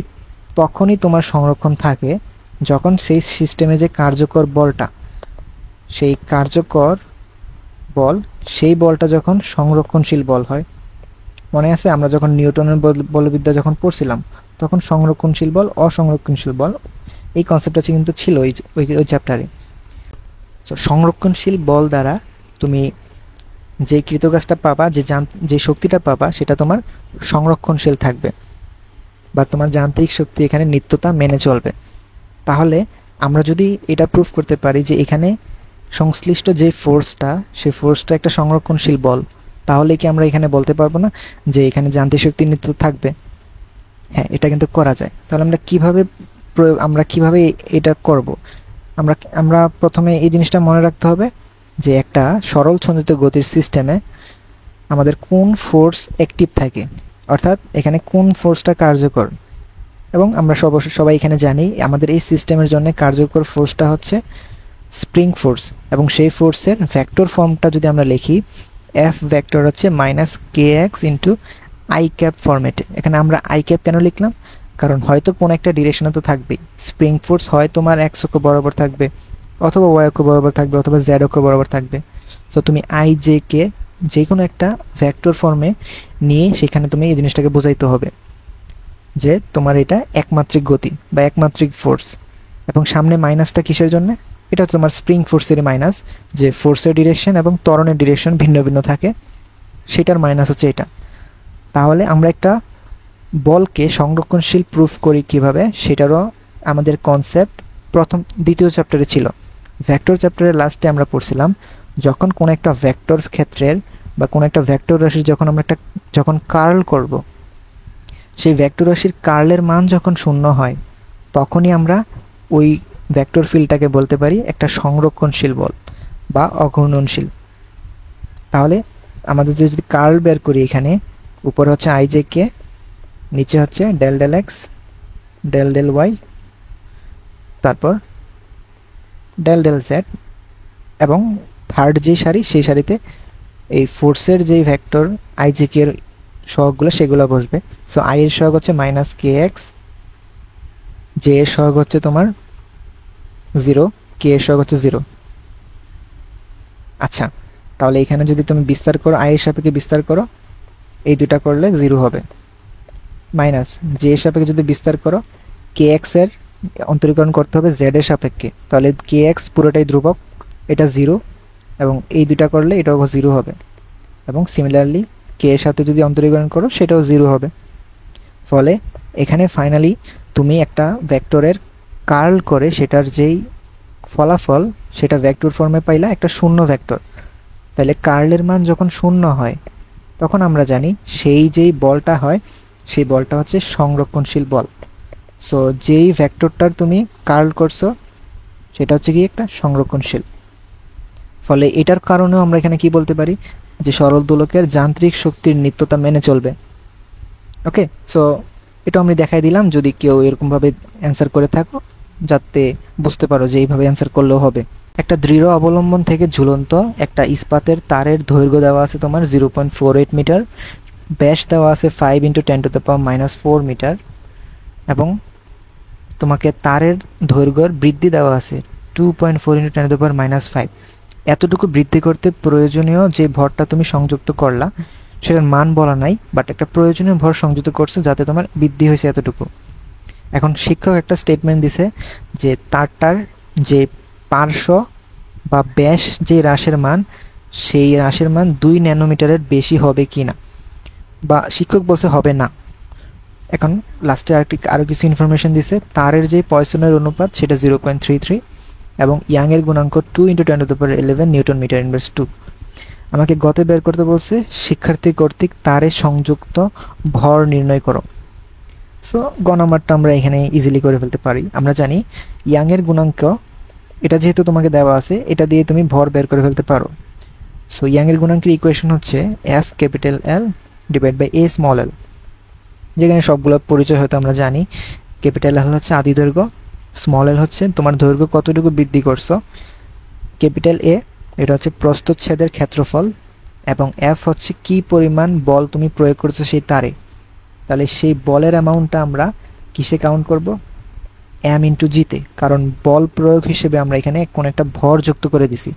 তখনই তোমার সংরক্ষণ থাকে যখন সেই সিস্টেমে যে কার্যকর বলটা, সেই কার্যকর বল, সেই বলটা যখন সংরক্ষণশীল বল হয়। মনে আছে আমরা যখন নিউটনের বলবিদ্যা যখন পড়ছিলাম, তখন সংরক্ষণশীল বল, অসংরক্ষণশীল বল, এই কনসেপ্টটা কিন্তু ছিল ওই চ্যাপ্টারে। সো সংরক্ষণশীল বল দ্বারা তুমি যে কৃতকাজটা পাবা, যে শক্তিটা পাবা, সেটা তোমার সংরক্ষণশীল থাকবে, বা তোমার যান্ত্রিক শক্তি এখানে নিত্যতা মেনে চলবে। তাহলে আমরা যদি এটা প্রুফ করতে পারি যে এখানে সংশ্লিষ্ট যে ফোর্সটা, সেই ফোর্সটা একটা সংরক্ষণশীল বল, তাহলে কি আমরা এখানে বলতে পারবো না যে এখানে যান্ত্রিক শক্তি নিত্যতা থাকবে? হ্যাঁ, এটা কিন্তু করা যায়। তাহলে আমরা কিভাবে এটা করব? আমরা প্রথমে এই জিনিসটা মনে রাখতে হবে যে একটা সরল ছন্দিত গতির সিস্টেমে আমাদের কোন ফোর্স অ্যাক্টিভ থাকে, অর্থাৎ এখানে কোন ফোর্সটা কার্যকর। এবং আমরা সবাই এখানে জানি আমাদের এই সিস্টেমের জন্য কার্যকর ফোর্সটা হচ্ছে স্প্রিং ফোর্স, এবং সেই ফোর্সের ভেক্টর ফর্মটা যদি আমরা লিখি এফ ভেক্টর হচ্ছে minus K x into I cap ফরম্যাটে। এখানে আমরা আই ক্যাপ কেন লিখলাম, কারণ হয়তো কোনো একটা ডিরেকশনে তো থাকবেই। স্প্রিং ফোর্স হয় তোমার এক্স অক্ষ বরাবর থাকবে, অথবা ওয়াই অক্ষ বরাবর থাকবে, অথবা জেড অক্ষ বরাবর থাকবে। সো তুমি আই জে কে যে কোনো একটা ভেক্টর ফর্মে নিয়ে সেখানে তুমি এই জিনিসটাকে বোঝাইতে হবে যে তোমার এটা একমাত্রিক গতি বা একমাত্রিক ফোর্স। এবং সামনে মাইনাসটা কিসের জন্য? এটা হচ্ছে তোমার স্প্রিং ফোর্সের মাইনাস, যে ফোর্সের ডিরেকশন এবং ত্বরণের ডিরেকশন ভিন্ন ভিন্ন থাকে, সেটার মাইনাস হচ্ছে এটা। তাহলে আমরা একটা বলকে সংরক্ষণশীল প্রুফ করি কিভাবে, সেটারও আমাদের কনসেপ্ট দ্বিতীয় চ্যাপ্টারে ছিল। ভেক্টর চ্যাপ্টারের লাস্টে আমরা পড়ছিলাম যখন কোনো একটা ভেক্টর ক্ষেত্রের বা কোনো একটা ভেক্টর রাশির যখন কার্ল করব, সেই ভেক্টর রাশির কার্লের মান যখন শূন্য হয় তখনই আমরা ওই ভেক্টর ফিল্ডটাকে বলতে পারি একটা সংরক্ষণশীল বল বা অঘূর্ণনশীল। তাহলে আমাদের যদি কার্ল বের করি, এখানে উপরে হচ্ছে আই জে কে, নিচে হচ্ছে del del x, del del y, তারপর ডেল ডেল জেড, এবং থার্ড যে সারি সেই সারিতে এই ফোর্সের যেই ভেক্টর আই জে কে এর সহগগুলো সেগুলো বসবে। সো আই এর সহগ হচ্ছে মাইনাস কে এক্স, জে এর সহগ হচ্ছে তোমার 0, কে এর সহগ হচ্ছে 0। আচ্ছা, তাহলে এখানে যদি তুমি বিস্তার করো, আই এর সাপেক্ষে বিস্তার করো, এই দুটা করলে 0 হবে। মাইনাস জে এর সাপেক্ষে যদি বিস্তার করো, কে এক্স এর অন্তরীকরণ করতে হবে জেড এর সাপেক্ষে, তাহলে কে এক্স পুরোটাই ধ্রুবক, এটা 0, এবং এই দুটা করলে এটাও 0 হবে। এবং সিমিলারলি কে এর সাথে যদি অন্তরীকরণ করো সেটাও 0 হবে। ফলে এখানে ফাইনালি তুমি একটা ভেক্টরের কার্ল করে সেটার যেই ফলাফল সেটা ভেক্টর ফর্মে পাইলা একটা শূন্য ভেক্টর। তাহলে কার্লের মান যখন শূন্য হয় তখন আমরা জানি সেই যেই বলটা হয় সেই বলটা হচ্ছে সংরক্ষণশীল বল। সো যেই ভেক্টরটার তুমি কার্ল করছো সেটা হচ্ছে কি একটা সংরক্ষণশীল। ফলে এটার কারণেও আমরা এখানে কি বলতে পারি, যে সরল দোলকের যান্ত্রিক শক্তির নিত্যতা মেনে চলবে। ওকে, সো এটা আমি দেখাই দিলাম, যদি কেউ এরকমভাবে অ্যান্সার করে থাকো যাতে বুঝতে পারো যে এইভাবে অ্যান্সার করলেও হবে। একটা দৃঢ় অবলম্বন থেকে ঝুলন্ত একটা ইস্পাতের তারের দৈর্ঘ্য দেওয়া আছে তোমার 0.48 মিটার, ব্যাস দেওয়া আছে 5 × 10⁻⁴ মিটার, এবং তোমাকে তারের দৈর্ঘ্যের বৃদ্ধি দেওয়া আছে 2.4 × 10⁻⁵। এতটুকু বৃদ্ধি করতে প্রয়োজনীয় যে ভরটা তুমি সংযুক্ত করলা সেটার মান বলা নাই, বাট একটা প্রয়োজনীয় ভর সংযুক্ত করছো যাতে তোমার বৃদ্ধি হয়েছে এতটুকু। এখন শিক্ষক একটা স্টেটমেন্ট দিছে যে তারটার যে পার্শ্ব বা ব্যাস যে হ্রাসের মান, সেই হ্রাসের মান 2 ন্যানোমিটারের বেশি হবে কি না, বা শিক্ষক বলছে হবে না। এখন লাস্টে আরও কিছু ইনফরমেশন দিছে, তারের যে পয়সনের অনুপাত সেটা 0.33, এবং ইয়াংয়ের গুণাঙ্ক 2 × 10⁻11 নিউটন মিটার ইনভার্স 2। আমাকে গতে বের করতে বলছে শিক্ষার্থী কর্তৃক তারে সংযুক্ত ভর নির্ণয় করো। সো গ নাম্বারটা আমরা এখানে ইজিলি করে ফেলতে পারি। আমরা জানি ইয়াংয়ের গুণাঙ্ক, এটা যেহেতু তোমাকে দেওয়া আছে এটা দিয়ে তুমি ভর বের করে ফেলতে পারো। সো ইয়াংয়ের গুণাঙ্কের ইকুয়েশন হচ্ছে F capital L divide by A small l, যেখানে সবগুলো পরিচয় হয়তো আমরা জানি। ক্যাপিটাল এল হচ্ছে আদি দৈর্ঘ্য, স্মল এল হচ্ছে তোমার দৈর্ঘ্য কতটুকু বৃদ্ধি করছো, ক্যাপিটাল এ এটা হচ্ছে প্রস্থচ্ছেদের ক্ষেত্রফল, এবং এফ হচ্ছে কি পরিমাণ বল তুমি প্রয়োগ করছো সেই তারে। তাহলে সেই বলের অ্যামাউন্টটা আমরা কিসে কাউন্ট করব, এম ইন্টু জিতে, কারণ বল প্রয়োগ হিসেবে আমরা এখানে কোনো একটা ভর যুক্ত করে দিছি,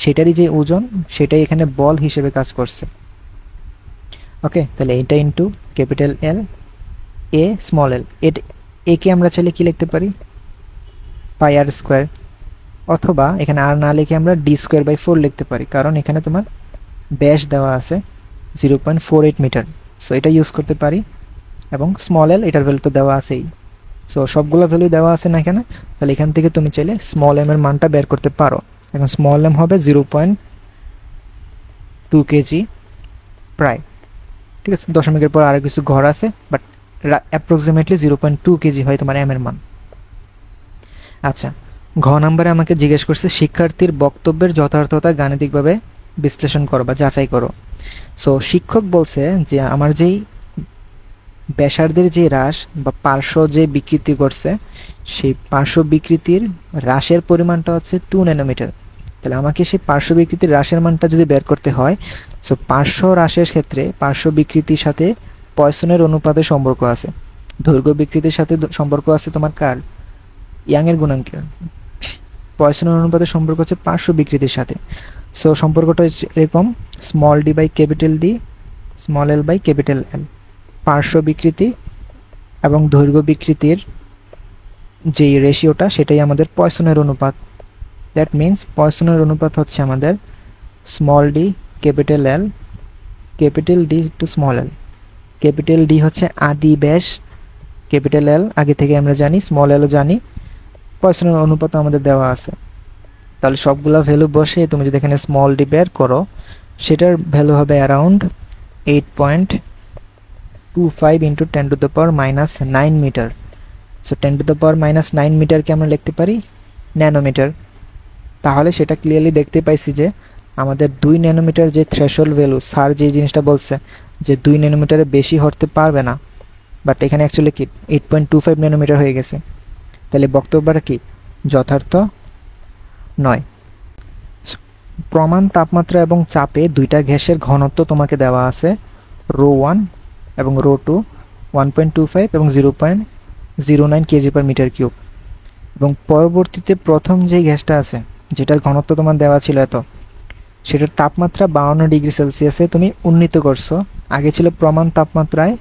সেটারই যে ওজন সেটাই এখানে বল হিসেবে কাজ করছে। ওকে, তাহলে এটা ইন্টু ক্যাপিটাল এল এ স্মল এল, একে আমরা চাইলে কি লিখতে পারি পাই আর স্কোয়ার, অথবা এখানে আর না লিখে আমরা d²/4 লিখতে পারি, কারণ এখানে তোমার ব্যাস দেওয়া আছে 0.48 মিটার। সো এটা ইউজ করতে পারি, এবং স্মল এল এটার ভ্যালু তো দেওয়া আছেই। সো সবগুলো ভ্যালু দেওয়া আছে না এখানে, তাহলে এখান থেকে তুমি চাইলে স্মল এম এর মানটা বের করতে পারো। এখন স্মল এম হবে 0.2 কেজি প্রায়, ঠিক আছে, দশমিকের পর আরও কিছু ঘর আছে, বাট অ্যাপ্রক্সিমেটলি 0.2 কেজি হয় তোমার এম এর মান। আচ্ছা, ঘ নাম্বারে আমাকে জিজ্ঞেস করছে শিক্ষার্থীর বক্তব্যের যথার্থতা গাণিতিকভাবে বিশ্লেষণ করো বা যাচাই করো। সো শিক্ষক বলছে যে আমার যেই ব্যাসার্ধের যে হ্রাস বা পার্শ্ব যে বিকৃতি করছে সেই পার্শ্ব বিকৃতির হ্রাসের পরিমাণটা হচ্ছে 2 ন্যানোমিটার। তাহলে আমাকে সেই পার্শ্ব বিকৃতির হ্রাসের মানটা যদি বের করতে হয়, সো পার্শ্ব হ্রাসের ক্ষেত্রে পার্শ্ব বিকৃতির সাথে পয়সনের অনুপাতের সম্পর্ক আছে। দৈর্ঘ্য বিকৃতির সাথে সম্পর্ক আছে তোমার কার? ইয়াংয়ের গুণাঙ্কের। পয়সনের অনুপাতের সম্পর্ক হচ্ছে পার্শ্ব বিকৃতির সাথে। সো সম্পর্কটা হচ্ছে এরকম, small d by capital D, small l by capital L. পার্শ্ব বিকৃতি এবং দৈর্ঘ্য বিকৃতির যেই রেশিওটা সেটাই আমাদের পয়সনের অনুপাত। দ্যাট মিন্স পয়সনের অনুপাত হচ্ছে আমাদের small d capital L, capital D to small l. Capital D হচ্ছে আদি ব্যাস, ক্যাপিটাল এল আগে থেকে আমরা জানি, স্মল এলও জানি, পয়সনের অনুপাত আমাদের দেওয়া আছে। তাহলে সবগুলা ভ্যালু বসে তুমি যদি এখানে স্মল ডি বের করো, সেটার ভ্যালু হবে অ্যারাউন্ড 8.25 ইন্টু 10⁻⁻9 মিটার। সো 10⁻⁻9 মিটারকে আমরা লিখতে পারি ন্যানোমিটার। তাহলে সেটা ক্লিয়ারলি দেখতে পাইছি যে আমাদের 2 ন্যানোমিটার যে থ্রেশহোল্ড ভ্যালু, স্যার যে জিনিসটা বলছে যে 2 ন্যানোমিটারের বেশি হতে পারবে না, বাট এখানে অ্যাকচুয়ালি কি 8.25 ন্যানোমিটার হয়ে গেছে। তাহলে বক্তব্যটা কি যথার্থ নয়। প্রমাণ তাপমাত্রা এবং চাপে দুইটা গ্যাসের ঘনত্ব তোমাকে দেওয়া আছে, ρ1 এবং ρ2 1.25 এবং 0.09 kg/m3। এবং পরবর্তীতে প্রথম যে গ্যাসটা আছে যেটার ঘনত্ব তোমার দেওয়া ছিল এত, সেটার তাপমাত্রা 52 ডিগ্রি সেলসিয়াসে তুমি উন্নীত করছো। আগে ছিল প্রমাণ তাপমাত্রায়,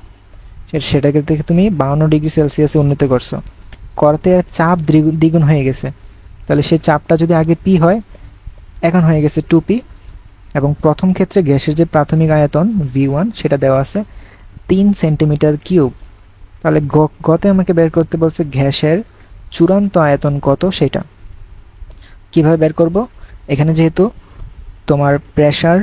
সেটাকে থেকে তুমি 52 ডিগ্রি সেলসিয়াসে উন্নীত করছো, করতে আর চাপ দ্বিগুণ হয়ে গেছে। তাহলে সেই চাপটা যদি আগে পি হয়, এখন হয়ে গেছে 2p। এবং প্রথম ক্ষেত্রে গ্যাসের যে প্রাথমিক আয়তন V1 সেটা দেওয়া আছে 3 সেন্টিমিটার কিউব। তাহলে গতে আমাকে বের করতে বলছে গ্যাসের চূড়ান্ত আয়তন কত সেটা। কিভাবে বের করব? এখানে যেহেতু তোমার প্রেসার,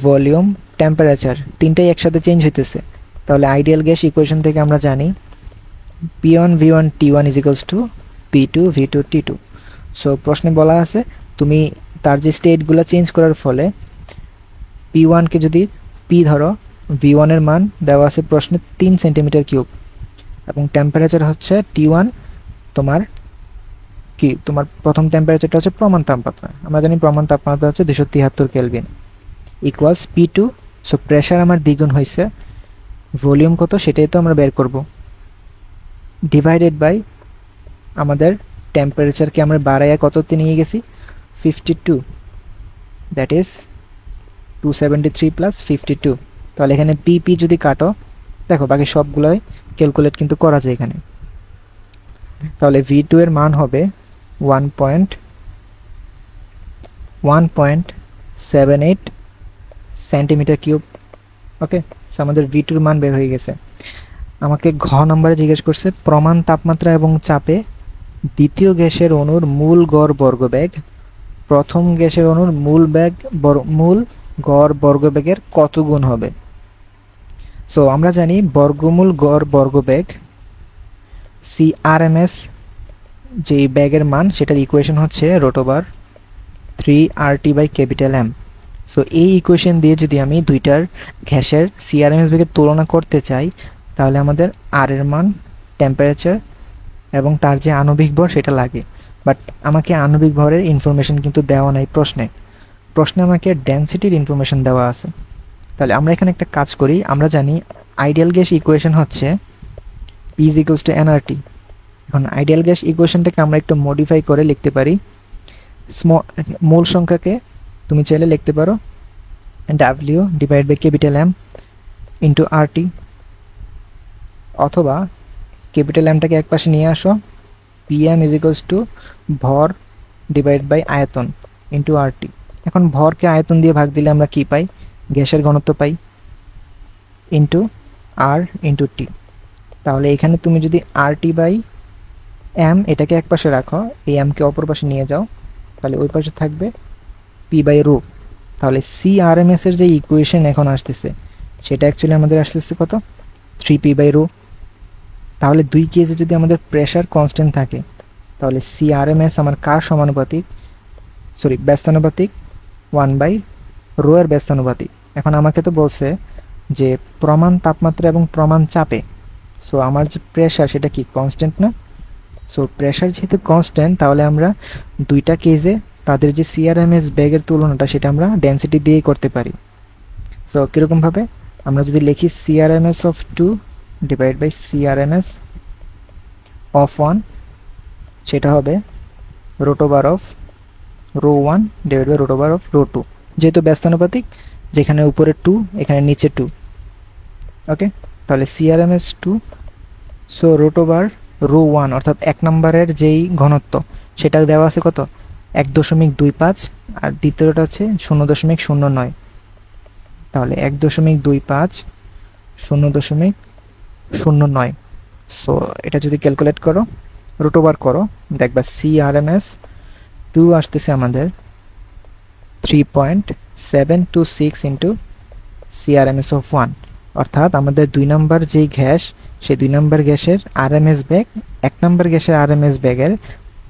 ভলিউম, টেম্পারেচার তিনটাই একসাথে চেঞ্জ হইতেছে, তাহলে আইডিয়াল গ্যাস ইকুয়েশন থেকে আমরা জানি P1 V1 T1 is equals two P2 V2 T2। So প্রশ্নে বলা আছে তুমি তার যে স্টেটগুলো চেঞ্জ করার ফলে P1কে যদি P ধরো, V1 এর মান দেওয়া আছে প্রশ্নে 3 সেন্টিমিটার কিউব, এবং টেম্পারেচার হচ্ছে T1 তোমার কি, তোমার প্রথম টেম্পারেচারটা হচ্ছে প্রমাণ তাপমাত্রা, আমরা জানি প্রমাণ তাপমাত্রা হচ্ছে 273 kelvin, equals P2। So pressure আমার দ্বিগুণ হয়েছে, ভলিউম কত সেটাই তো আমরা বের করব, ডিভাইডেড বাই আমাদের টেম্পারেচারকে আমরা বাড়াইয়া কততে নিয়ে গেছি 52, দ্যাট ইজ 273 প্লাস 52। তাহলে এখানে পিপি যদি কাটো, দেখো বাকি সবগুলোই ক্যালকুলেট কিন্তু করা যায় এখানে। তাহলে V2 এর মান হবে 1.78 সেন্টিমিটার কিউব। ওকে, সো আমাদের V2 এর মান বের হয়ে গেছে। আমাকে ঘ নম্বরে জিজ্ঞেস করছে প্রমাণ তাপমাত্রা এবং চাপে দ্বিতীয় গ্যাসের অণুর মূল গড় বর্গবেগ প্রথম গ্যাসের অণুর মূল গড় বর্গবেগের কত গুণ হবে। সো আমরা জানি বর্গমূল গড় বর্গবেগ CRMS যে ব্যাগের মান, সেটার ইকুয়েশন হচ্ছে √3RT/M। সো এই ইকুয়েশন দিয়ে যদি আমি দুইটার গ্যাসের CRMS বেগের তুলনা করতে চাই, তাহলে আমাদের আর এর মান, টেম্পারেচার এবং তার যে আণবিক ভর সেটা লাগে। বাট আমাকে আণবিক ভরের ইনফরমেশন কিন্তু দেওয়া নাই প্রশ্নে আমাকে ডেনসিটির ইনফরমেশন দেওয়া আছে। তাহলে আমরা এখানে একটা কাজ করি, আমরা জানি আইডিয়াল গ্যাস ইকুয়েশন হচ্ছে P = nRT। এখন আইডিয়াল গ্যাস ইকুয়েশনটাকে আমরা একটু মডিফাই করে লিখতে পারি, মূল সংখ্যাকে তুমি চাইলে লিখতে পারো W/M ইন্টু RT, অথবা ক্যাপিটাল এমটাকে এক পাশে নিয়ে আসো, PM = ভর /আয়তন ইন্টু RT। এখন ভরকে আয়তন দিয়ে ভাগ দিলে আমরা কি পাই? গ্যাসের ঘনত্ব পাই, ইন্টু R ইন্টু T। তাহলে এখানে তুমি যদি RT/M এটাকে এক পাশে রাখো, এই এমকে অপর পাশে নিয়ে যাও, তাহলে ওই পাশে থাকবে P/ρ। তাহলে CRMS এর যে ইকুয়েশন এখন আসতেছে সেটা অ্যাকচুয়ালি আমাদের আসতেছে কত? 3P/ρ। তাহলে 2 কেজে যদি আমাদের প্রেশার কনস্ট্যান্ট থাকে, তাহলে CRMS আমার কার সমানুপাতিক? ব্যস্তানুপাতিক 1/ρ এর ব্যস্তানুপাতিক। এখন আমাকে তো বলছে যে প্রমাণ তাপমাত্রা এবং প্রমাণ চাপে, সো আমার যে প্রেশার সেটা কি কনস্ট্যান্ট না? সো প্রেশার যেহেতু কনস্ট্যান্ট, তাহলে আমরা দুইটা কেজে তাদের যে সিআরএমএস ব্যাগের তুলনাটা সেটা আমরা ডেন্সিটি দিয়েই করতে পারি। সো কীরকমভাবে, আমরা যদি লিখি C RMS of 2 divide by C RMS of 1, সেটা হবে root over of rho 1 divide by root over of rho 2, যেহেতু ব্যস্তানুপাতিক, যেখানে উপরে 2 এখানে নিচে 2। ওকে, তাহলে C RMS 2, so root over rho 1 অর্থাৎ 1 নম্বরের যেই ঘনত্ব সেটা দেওয়া আছে কত, 1.25, আর দ্বিতীয়টা হচ্ছে 0.09। তাহলে 1.25 0.09। সো এটা যদি ক্যালকুলেট করো, রুট ওভার করো, দেখবা সিআরএমএস 2 আসতেছে আমাদের 3.726 ইন্টু সিআরএমএস অফ 1, অর্থাৎ আমাদের 2 নম্বর যেই গ্যাস, সেই 2 নম্বর গ্যাসের আরএমএস ব্যাগ 1 নম্বর গ্যাসের আরএমএস ব্যাগের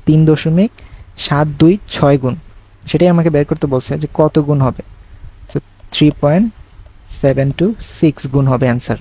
3.726 গুণ। সেটাই আমাকে বের করতে বলছে যে কত গুণ হবে। সো 3.726 গুণ হবে অ্যান্সার।